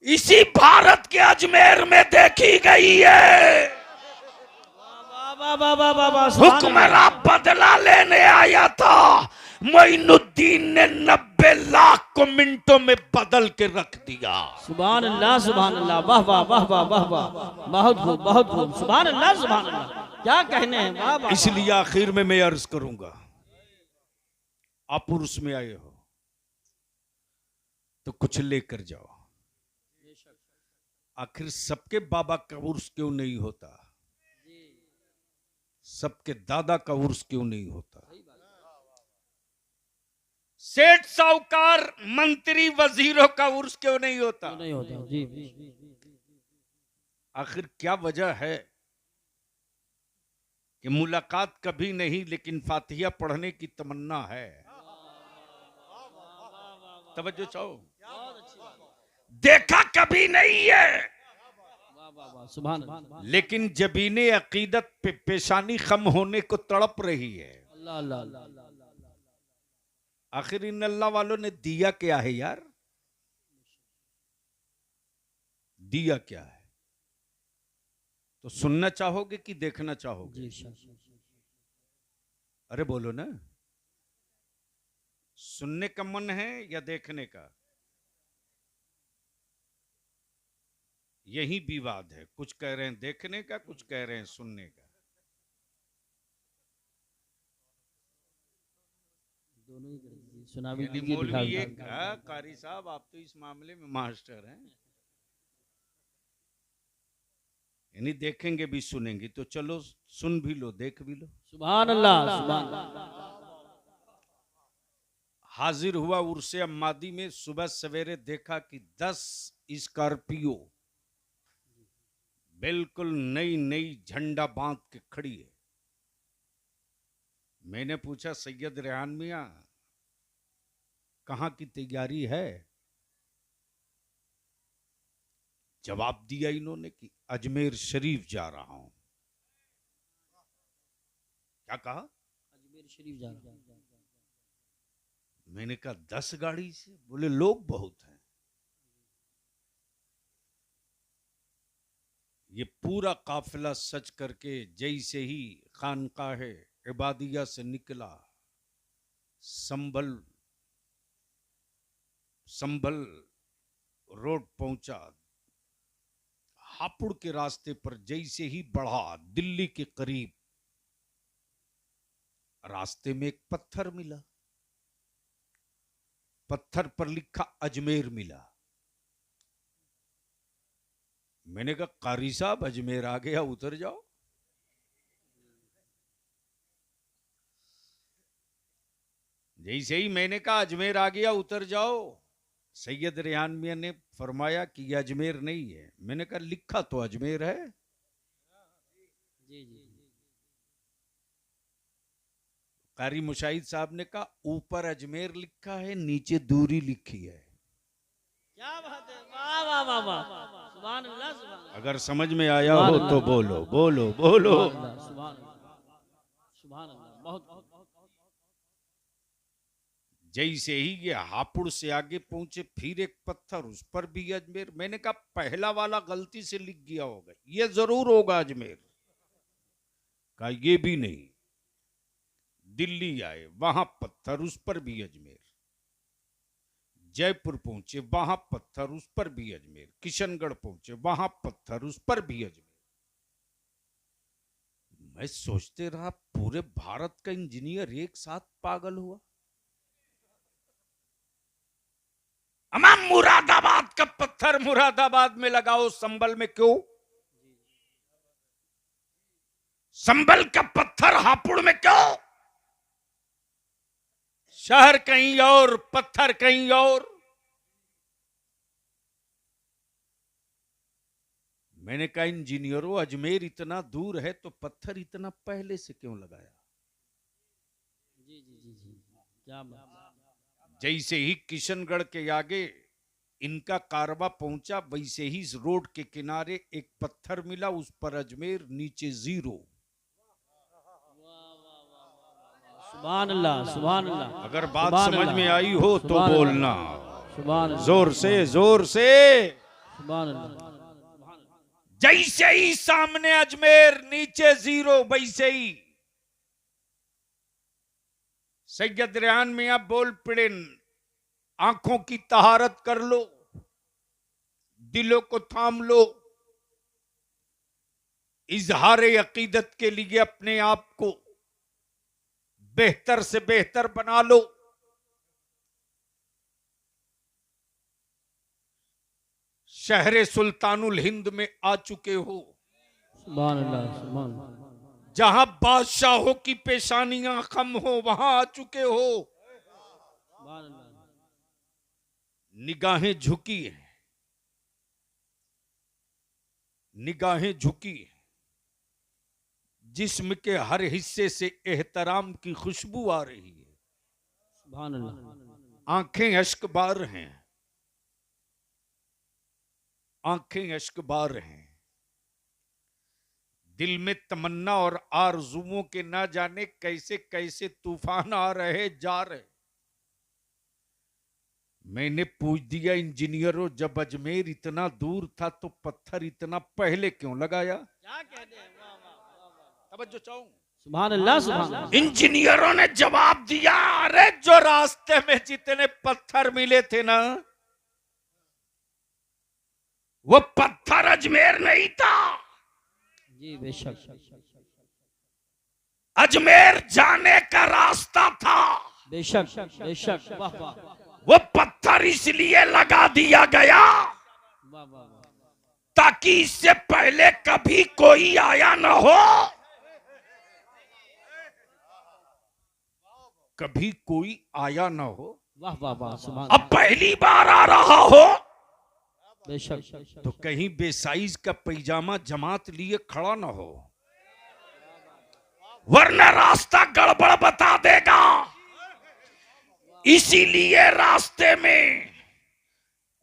इसी भारत के अजमेर में देखी गई है। वाह वाह वाह वाह वाह, सुभान हुक्मरान बदला लेने आया था, मोइनुद्दीन ने 90 लाख को मिनटों में बदल के रख दिया। सुभान अल्लाह, सुभान अल्लाह, वाह वाह वाह वाह वाह वाह, बहुत खूब बहुत खूब, सुभान अल्लाह सुभान अल्लाह, क्या कहने हैं, वाह वाह। इसलिए आखिर में मैं अर्ज करूंगा, आप उर्स में आए हो तो कुछ लेकर जाओ। आखिर सबके बाबा का उर्स क्यों नहीं होता, सबके दादा का उर्स क्यों नहीं होता, सेठ साहूकार मंत्री वजीरों का उर्स क्यों नहीं होता, नहीं होता जी। आखिर क्या वजह है कि मुलाकात कभी नहीं लेकिन फातिहा पढ़ने की तमन्ना है। तवज्जो चाहो, देखा कभी नहीं है सुभान अल्लाह, लेकिन जबीने अकीदत पे पेशानी खम होने को तड़प रही है। अल्लाह अल्लाह अल्लाह। आखिर इन अल्लाह वालों ने दिया क्या है यार, दिया क्या है? तो सुनना चाहोगे कि देखना चाहोगे? अरे बोलो ना, सुनने का मन है या देखने का? यही विवाद है, कुछ कह रहे हैं देखने का, कुछ कह रहे हैं सुनने का। दोनों ही सुना भी यानी दीजिए, मौलवी ये दिखा कहा, कारी साहब आप तो इस मामले में मास्टर हैं, यानी देखेंगे भी सुनेंगे, तो चलो सुन भी लो देख भी लो। सुभान अल्लाह सुभान अल्लाह। हाजिर हुआ उर्से अम्मादी में, सुबह सवेरे देखा कि 10 स्कॉर्पियो बिल्कुल नई नई झंडा बांध के खड़ी है। मैंने पूछा सैयद रेहान मियां कहां की तैयारी है? जवाब दिया इन्होंने कि अजमेर शरीफ जा रहा हूं। क्या कहा? अजमेर शरीफ जा रहा हूं। मैंने कहा 10 गाड़ी से? बोले लोग बहुत हैं। ये पूरा काफिला सच करके जैसे ही खानकाह इबादिया से निकला, संभल रोड पहुंचा, हापुड़ के रास्ते पर जैसे ही बढ़ा दिल्ली के करीब, रास्ते में एक पत्थर मिला, पत्थर पर लिखा अजमेर मिला। मैंने कहा कारी साहब अजमेर आ गया, उतर जाओ। जैसे ही मैंने कहा अजमेर आ गया उतर जाओ, सैयद रेहान मियां ने फरमाया कि यह अजमेर नहीं है। मैंने कहा लिखा तो अजमेर है। जी जी। कारी मुशाहिद साहब ने कहा ऊपर अजमेर लिखा है, नीचे दूरी लिखी है। क्या बात है, वाह वाह वाह वाह, सुभान अल्लाह सुभान अल्लाह। अगर समझ में आया हो तो बोलो बोलो बोलो। सुभान अल्लाह सुभान अल्लाह, बहुत। जैसे ही ये हापुड़ से आगे पहुंचे, फिर एक पत्थर, उस पर भी अजमेर। मैंने कहा पहला वाला गलती से लिख गया होगा, ये जरूर होगा अजमेर। कहा ये भी नहीं। दिल्ली आए, वहां पत्थर, उस पर भी अजमेर। जयपुर पहुंचे, वहां पत्थर, उस पर भी अजमेर। किशनगढ़ पहुंचे, वहां पत्थर, उस पर भी अजमेर। मैं सोचते रहा पूरे भारत का इंजीनियर एक साथ पागल हुआ। अमाम मुरादाबाद का पत्थर मुरादाबाद में लगाओ, संभल में क्यों? संभल का पत्थर हापुड़ में क्यों? शहर कहीं और, पत्थर कहीं और। मैंने कहा इंजीनियरों, अजमेर इतना दूर है तो पत्थर इतना पहले से क्यों लगाया? जी जी जी जी, क्या बात। जैसे ही किशनगढ़ के आगे इनका कारवा पहुंचा, वैसे ही इस रोड के किनारे एक पत्थर मिला, उस पर अजमेर, नीचे 0। सुभान अल्लाह सुभान अल्लाह। अगर बात समझ में आई हो तो सुभान बोलना सुभान अल्लाह, जोर से जोर से। सुभान अल्लाह। जैसे ही सामने अजमेर नीचे जीरो, वैसे ही सैयद रेहान मियां बोल पड़े, आंखों की तहारत कर लो, दिलों को थाम लो, इजहार अकीदत के लिए अपने आप को बेहतर से बेहतर बना लो। शहर सुल्तानुल हिंद में आ चुके हो, सुभान अल्लाह, सुभान अल्लाह। जहां बादशाहों की पेशानियां खम हो, वहां आ चुके हो। सुभान अल्लाह। निगाहें झुकी हैं, निगाहें झुकी, जिस्म के हर हिस्से से एहतराम की खुशबू आ रही है। सुभान अल्लाह। आंखें अश्कबार हैं, आंखें अश्कबार हैं। दिल में तमन्ना और आरज़ुओं के ना जाने कैसे कैसे तूफान आ रहे जा रहे। मैंने पूछ दिया इंजीनियरों, जब अजमेर इतना दूर था तो पत्थर इतना पहले क्यों लगाया? क्या कहते हैं? वाह वाह, तवज्जो चाहूं। सुभान अल्लाह, सुभान अल्लाह। इंजीनियरों ने जवाब दिया, अरे जो रास्ते में जितने पत्थर मिले थे ना, वो पत्थर अजमेर नहीं था। जी बेशक। अजमेर जाने का रास्ता था। बेशक बेशक। वाह वाह वो पत्थर इसलिए लगा दिया गया वाह वाह। ताकि इससे पहले कभी कोई आया ना हो, कभी कोई आया ना हो, वाह वाह वाह, सुभान अब पहली बार आ रहा हो। बेशक। तो कहीं बेसाइज का पैजामा जमात लिए खड़ा ना हो, वरना रास्ता गड़बड़ बता देगा। इसीलिए रास्ते में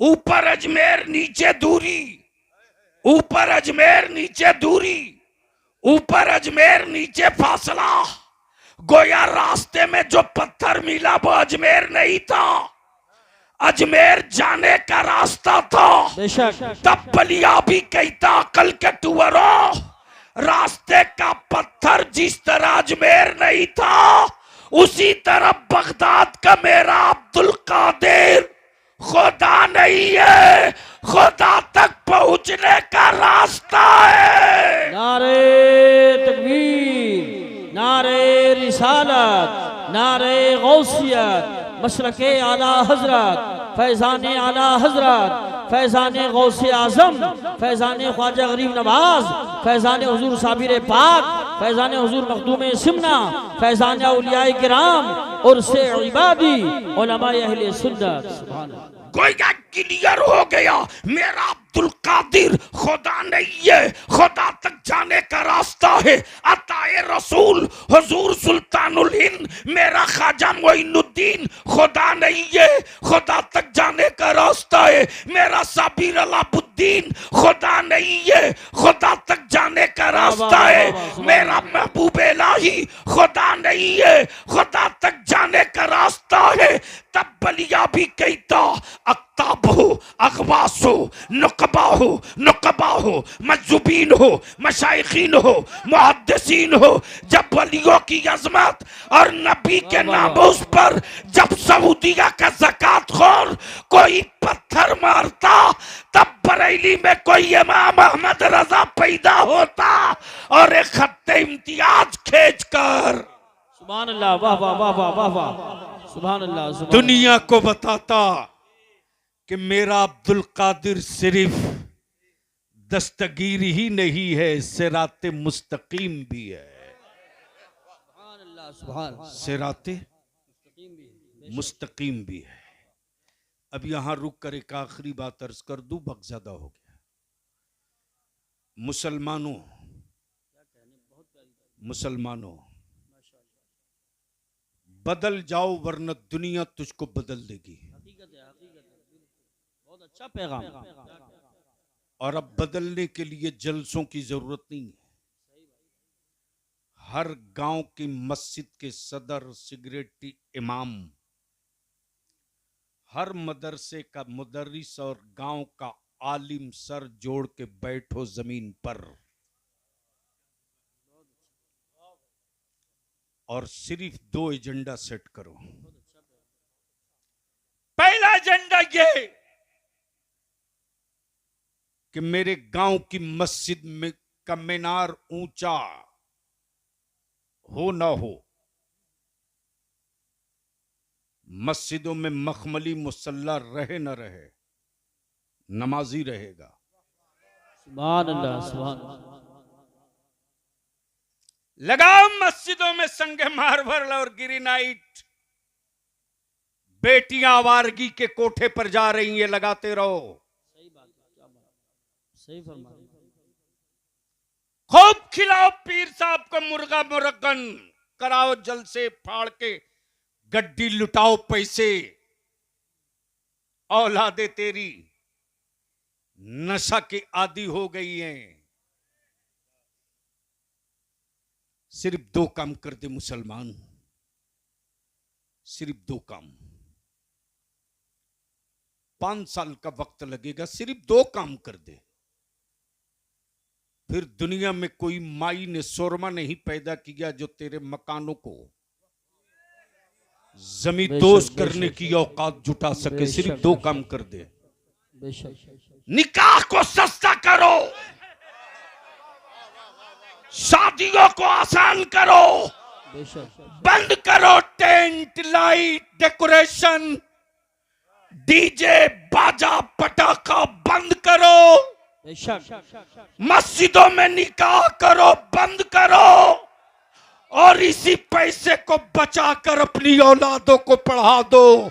ऊपर अजमेर नीचे दूरी, ऊपर अजमेर नीचे दूरी, ऊपर अजमेर नीचे फासला। गोया रास्ते में जो पत्थर मिला वो अजमेर नहीं था, अजमेर जाने का रास्ता था। बेशक। तब बलिया भी कहता, अकल के टुअरों, रास्ते का पत्थर जिस तरह अजमेर नहीं था, उसी तरह बगदाद का मेरा अब्दुल कादिर खुदा नहीं है, खुदा तक पहुंचने का रास्ता है। नारे तकबीर, नारे रिसालत, नारे गौसियत, मशरके आला हजरत, फैजान आला हजरत, फैजान गौसे आजम, फैजान ख्वाजा गरीब नवाज, फैजान हुजूर साबिर पाक, फैजान हुजूर मखदूम सिमना, फैजान औलियाए किराम और से इबादी उलमाए अहले सुन्नत। सुभान अल्लाह। गोया क्लियर हो गया, मेरा अब्दुल कादिर खुदा नहीं है, खुदा तक जाने का रास्ता है। अताए रसूल हुजूर सुल्तानुल हिंद मेरा ख्वाजा मोइनुद्दीन खुदा नहीं है, खुदा तक जाने का रास्ता है। मेरा साबिर अलाउद्दीन खुदा नहीं है, खुदा तक जाने का रास्ता है। मेरा महबूब इलाही खुदा नहीं है, खुदा तक जाने का रास्ता है। तब बलिया भी कहता, अक्ताब हो, अखबास हो, नुकबा हो, नुकबा हो, मजूबीन हो, मशाइखीन हो, मुहद्दिसीन हो, जब वलियों की अजमत और नबी के नामोस पर जब सऊदिया का ज़कात खोर कोई पत्थर मारता, तब बरेली में कोई इमाम अहमद रजा पैदा होता और एक खत्ते इम्तियाज खींच कर सुभान अल्लाह, वाह वाह वाह वाह वाह वाह, सुभान अल्लाह, सुभान दुनिया को बताता कि मेरा अब्दुल कादिर सिर्फ दस्तगीर ही नहीं है, सिराते मुस्तकीम भी है। अल्लाह, सुभान सिराते मुस्तकीम भी है। अब यहां रुक कर एक आखिरी बात अर्ज कर दूं, वक्त ज्यादा हो गया। मुसलमानों, मुसलमानों बदल जाओ वरना दुनिया तुझको बदल देगी। बहुत अच्छा पैगाम। और अब बदलने के लिए जलसों की जरूरत नहीं है। हर गांव की मस्जिद के सदर, सिगरेटी इमाम, हर मदरसे का मुदर्रिस और गांव का आलिम सर जोड़ के बैठो जमीन पर और सिर्फ 2 एजेंडा सेट करो। पहला एजेंडा ये कि मेरे गांव की मस्जिद में का मीनार ऊंचा हो ना हो, मस्जिदों में मखमली मुसल्ला रहे न रहे, नमाजी रहेगा। सुभान अल्लाह, सुभान अल्लाह। लगाओ मस्जिदों में संगे मार्बल और ग्रेनाइट। बेटियां आवारगी के कोठे पर जा रही हैं, लगाते रहो। सही बात, क्या बात, सही फरमा रहे हैं। खूब खिलाओ पीर साहब को मुर्गा मुरगन, कराओ जल से फाड़ के गड्डी, लुटाओ पैसे। औलादे तेरी नशा के आदी हो गई हैं। सिर्फ 2 काम कर दे मुसलमान, सिर्फ 2 काम। 5 साल का वक्त लगेगा, सिर्फ 2 काम कर दे। फिर दुनिया में कोई माई ने शोरमा नहीं पैदा किया जो तेरे मकानों को जमींदोज करने की औकात जुटा सके। सिर्फ 2 काम कर दे। निकाह को सस्ता करो, शादियों को आसान करो, बंद करो टेंट लाइट डेकोरेशन, डीजे बाजा पटाखा बंद करो। मस्जिदों में निकाह करो, बंद करो, और इसी पैसे को बचाकर अपनी औलादों को पढ़ा दो।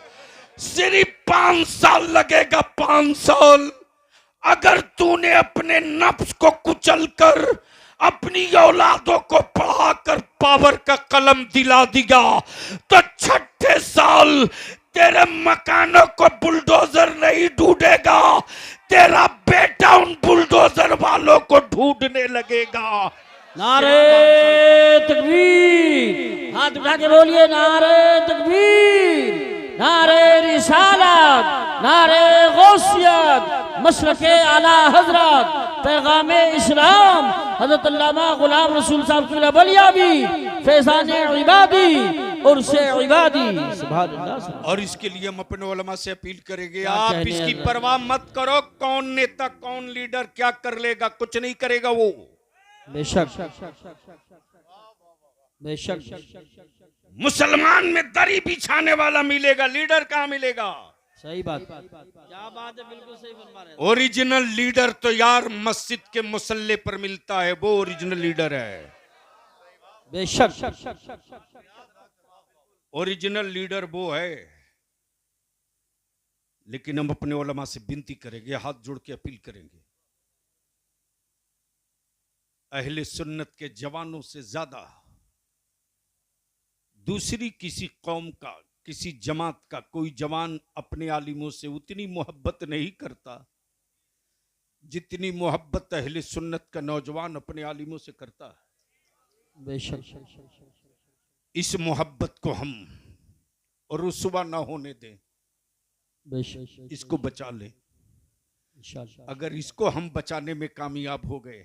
सिर्फ 5 साल लगेगा, 5 साल। अगर तूने अपने नफ्स को कुचलकर अपनी औलादों को पढ़ाकर पावर का कलम दिला दिया तो 6ठे साल तेरे मकानों को बुलडोजर नहीं ढूंढेगा, तेरा बेटा उन बुलडोजर वालों को ढूंढने लगेगा। नारे तकबीर, हाथ उठा के बोलिए नारे तकबीर, नारे रिसालत, नारे गौसियत, मसलके आला हजरत, पैगाम इस्लाम, हजरत अल्लामा गुलाम रसूल साहब की बलियाबी, फैजान इबादी और से इबादी। सुभान अल्लाह। और इसके लिए हम अपने उलमा से अपील करेंगे, आप इसकी परवाह मत करो कौन नेता कौन लीडर क्या कर लेगा, कुछ नहीं करेगा वो। बेशक बेशक। मुसलमान में दरी बिछाने वाला मिलेगा, लीडर कहाँ मिलेगा? सही बात, क्या बात है, बिल्कुल सही फरमा रहे हैं। ओरिजिनल लीडर तो यार मस्जिद के मुसल्ले पर मिलता है, वो ओरिजिनल लीडर है। बेशक ओरिजिनल लीडर वो है। लेकिन हम अपने उलमा से विनती करेंगे, हाथ जोड़ के अपील करेंगे, अहले सुन्नत के जवानों से ज्यादा दूसरी किसी कौम का, किसी जमात का कोई जवान अपने आलिमों से उतनी मोहब्बत नहीं करता जितनी मोहब्बत अहले सुन्नत का नौजवान अपने आलिमों से करता है। बेशक। इस मोहब्बत को हम रुसवा ना होने दें, बेशक इसको बचा ले। इंशाअल्लाह। अगर इसको हम बचाने में कामयाब हो गए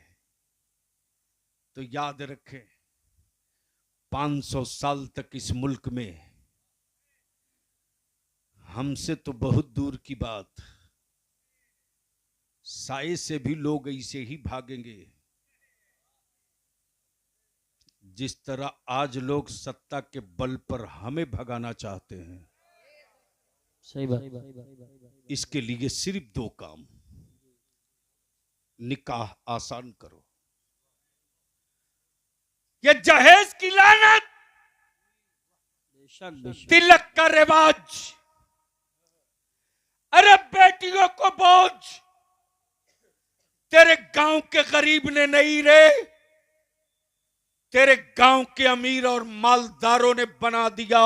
तो याद रखें 500 साल तक इस मुल्क में हमसे तो बहुत दूर की बात, साए से भी लोग ऐसे ही भागेंगे जिस तरह आज लोग सत्ता के बल पर हमें भगाना चाहते हैं। सही बात। इसके लिए सिर्फ 2 काम, निकाह आसान करो, ये जहेज की लानत, तिलक का रिवाज, अरे बेटियों को बोझ तेरे गांव के गरीब ने नहीं रे, तेरे गांव के अमीर और मालदारों ने बना दिया।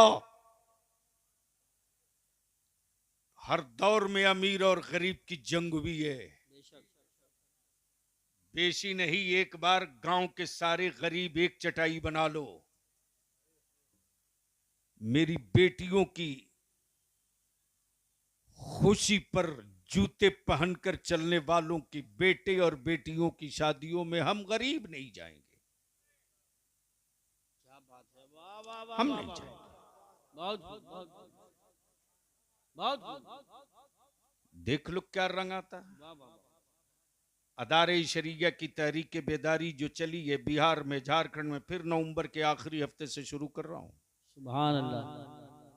हर दौर में अमीर और गरीब की जंग हुई है। बेशी नहीं, एक बार गांव के सारे गरीब एक चटाई बना लो, मेरी बेटियों की खुशी पर जूते पहनकर चलने वालों के बेटे और बेटियों की शादियों में हम गरीब नहीं जाएंगे, क्या बात है, वाह वाह वाह हम वाह नहीं वाह, जाएंगे। बहुत बहुत बहुत बहुत, देख लो क्या रंग आता है। वाह वाह, अदारे शरिया की तहरीक बेदारी जो चली है बिहार में, झारखंड में, फिर नवंबर के आखिरी हफ्ते से शुरू कर रहा हूं। सुभान अल्लाह,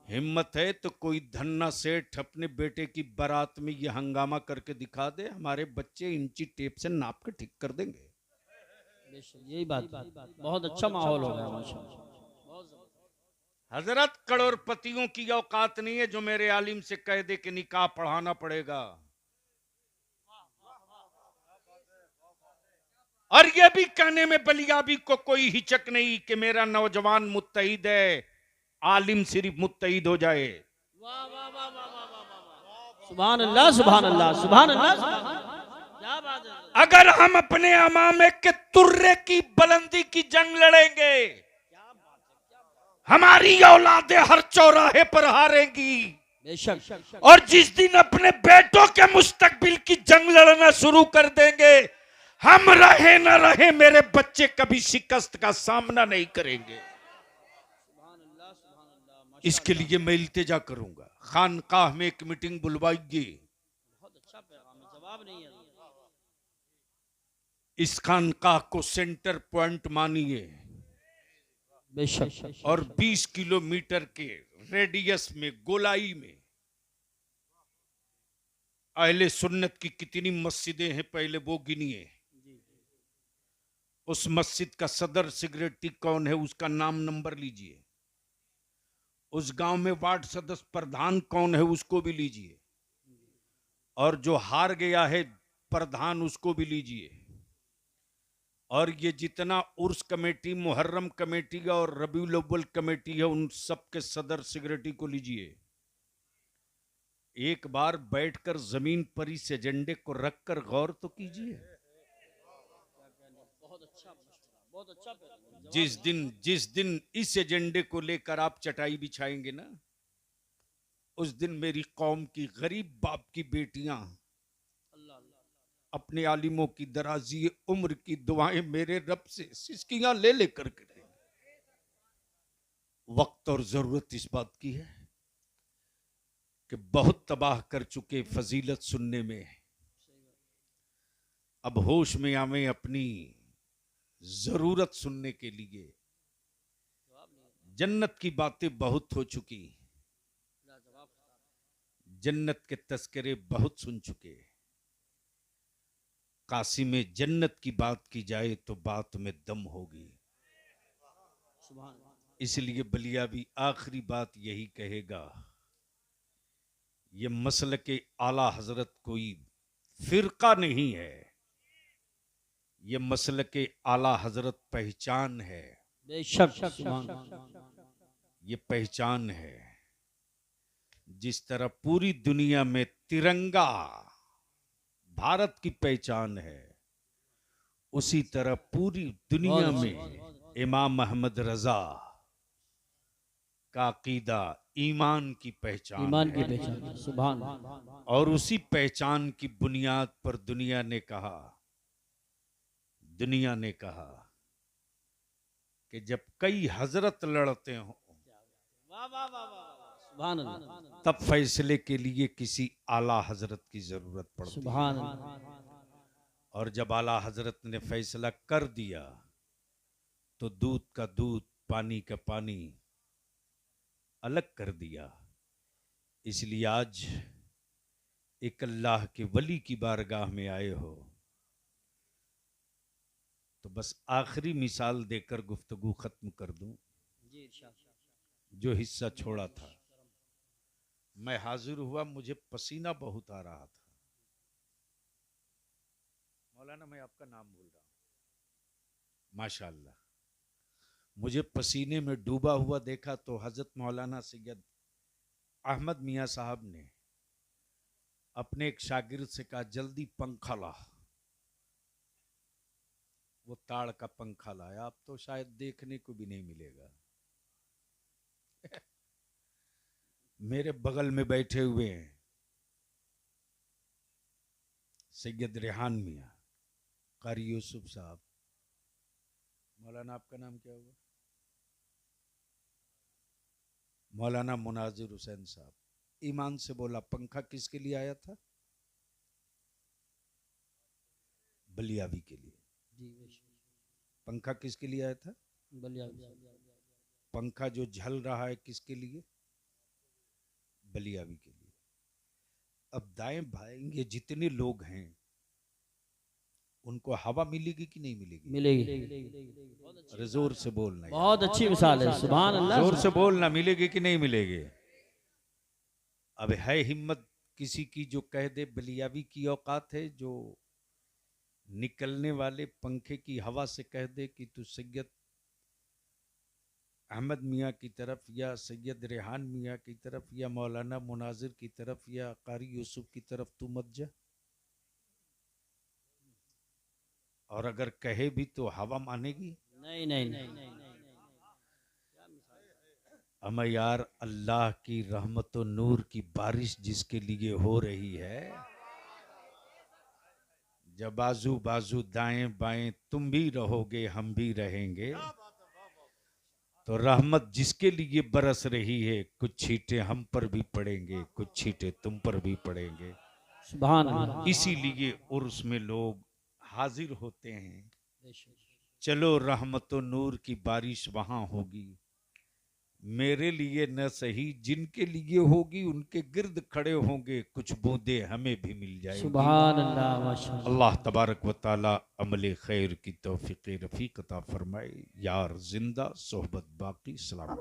हिम्मत है तो कोई धन्ना सेठ अपने बेटे की बारात में ये हंगामा करके दिखा दे, हमारे बच्चे इंची टेप से नाप के ठीक कर देंगे। यही बात, बहुत अच्छा माहौल हो गया माशाअल्लाह, बहुत जबरदस्त। हजरत करोड़पतियों की औकात नहीं है जो मेरे आलिम से कह दे कि निकाह पढ़ाना पड़ेगा। और ये भी कहने में बलियाबी को कोई हिचक नहीं कि मेरा नौजवान मुत्तहिद है, आलिम सिर्फ मुत्तहिद हो जाए। वाह वाह वाह वाह वाह वाह वाह, सुभान अल्लाह सुभान अल्लाह सुभान अल्लाह, क्या बात है। अगर हम अपने अमामे के तुर्रे की बुलंदी की जंग लड़ेंगे, हमारी औलादे हर चौराहे पर हारेंगी। बेशक, और जिस दिन अपने बेटों के मुस्तकबिल की जंग लड़ना शुरू कर देंगे, हम रहे न रहे मेरे बच्चे कभी शिकस्त का सामना नहीं करेंगे। इसके लिए मैं इल्तिजा करूंगा, खानकाह में एक मीटिंग बुलवाइए। बहुत अच्छा पैगाम है, जवाब नहीं है। इस खानकाह को सेंटर पॉइंट मानिए बेशक, और 20 किलोमीटर के रेडियस में, गोलाई में अहले सुन्नत की कितनी मस्जिदें हैं पहले वो गिनिए। उस मस्जिद का सदर सेक्रेटरी कौन है उसका नाम नंबर लीजिए। उस गांव में वार्ड सदस्य प्रधान कौन है उसको भी लीजिए। और जो हार गया है प्रधान उसको भी लीजिए। और ये जितना उर्स कमेटी, मुहर्रम कमेटी और रबीउल अव्वल कमेटी है उन सब के सदर सेक्रेटरी को लीजिए। एक बार बैठकर जमीन पर इस एजेंडे को रखकर गौर तो कीजिए। बहुत अच्छा पैगाम। जिस दिन इस एजेंडे को लेकर आप चटाई बिछाएंगे ना, उस दिन मेरी कौम की गरीब बाप की बेटियां अपने आलिमों की दराजी उम्र की दुआएं मेरे रब से सिसकियां ले लेकर के देंगे। वक्त और जरूरत इस बात की है कि बहुत तबाह कर चुके फजीलत सुनने में, अब होश में आवे अपनी जरूरत सुनने के लिए। जन्नत की बातें बहुत हो चुकी, जन्नत के तस्करे बहुत सुन चुके। काशी में जन्नत की बात की जाए तो बात में दम होगी। इसलिए बलिया भी आखिरी बात यही कहेगा, ये मसल के आला हजरत कोई फिरका नहीं है, ये मसल के आला हजरत पहचान है। बेशक, ये पहचान है। जिस तरह पूरी दुनिया में तिरंगा भारत की पहचान है, उसी तरह पूरी दुनिया में इमाम अहमद रजा का अकीदा ईमान की पहचान, ईमान की पहचान, सुभान। और उसी पहचान की बुनियाद पर दुनिया ने कहा कि जब कई हजरत लड़ते हो तब फैसले के लिए किसी आला हजरत की जरूरत पड़ती है। और जब आला हजरत ने फैसला कर दिया तो दूध का दूध, पानी का पानी अलग कर दिया। इसलिए आज एक अल्लाह के वली की बारगाह में आए हो तो बस आखिरी मिसाल देकर गुफ्तगू खत्म कर दूं। जो हिस्सा छोड़ा था, मैं हाजिर हुआ, मुझे पसीना बहुत आ रहा था। मौलाना मैं आपका नाम भूल रहा हूं, माशाअल्लाह। मुझे पसीने में डूबा हुआ देखा तो हजरत मौलाना सैयद अहमद मियाँ साहब ने अपने एक शागिर्द से कहा, जल्दी पंखा ला। वो ताड़ का पंखा लाया। अब तो शायद देखने को भी नहीं मिलेगा। मेरे बगल में बैठे हुए हैं सैयद रेहान मियाँ, कारी यूसुफ साहब, मौलाना आपका नाम क्या हुआ, मौलाना मुनाजिर हुसैन साहब, ईमान से बोला पंखा किसके लिए आया था? बलियावी के लिए। पंखा किसके लिए आया था? पंखा जो झल रहा है किसके लिए? बलियावी के लिए। अब दाएं बाएं ये जितने लोग हैं उनको हवा मिलेगी कि नहीं मिलेगी? मिलेगी। अरे जोर से बोलना, बहुत अच्छी मिसाल है, सुभान अल्लाह। जोर से बोलना, मिलेगी कि नहीं मिलेगी? अब है हिम्मत किसी की जो कह दे बलियावी की औकात है, जो निकलने वाले पंखे की हवा से कह दे कि तू सैयद अहमद मियाँ की तरफ या सैयद रेहान मियाँ की तरफ या मौलाना मुनाजिर की तरफ या कारी यूसुफ की तरफ तू मत जा। और अगर कहे भी तो हवा मानेगी? नहीं नहीं नहीं। अमा यार, अल्लाह की रहमत और नूर की बारिश जिसके लिए हो रही है, जब बाजू बाजू दाएं बाएं तुम भी रहोगे हम भी रहेंगे, तो रहमत जिसके लिए बरस रही है, कुछ छींटे हम पर भी पड़ेंगे, कुछ छींटे तुम पर भी पड़ेंगे। सुभान अल्लाह। इसीलिए उर्स में लोग हाजिर होते हैं, चलो रहमत और नूर की बारिश वहां होगी, मेरे लिए न सही जिनके लिए होगी उनके गिर्द खड़े होंगे, कुछ बूंदे हमें भी मिल जाएंगी। सुभान अल्लाह, माशाअल्लाह। अल्लाह तबारक व ताला अमल खैर की तौफीक रफीक अता फरमाए। यार जिंदा, सोहबत बाकी। सलाम।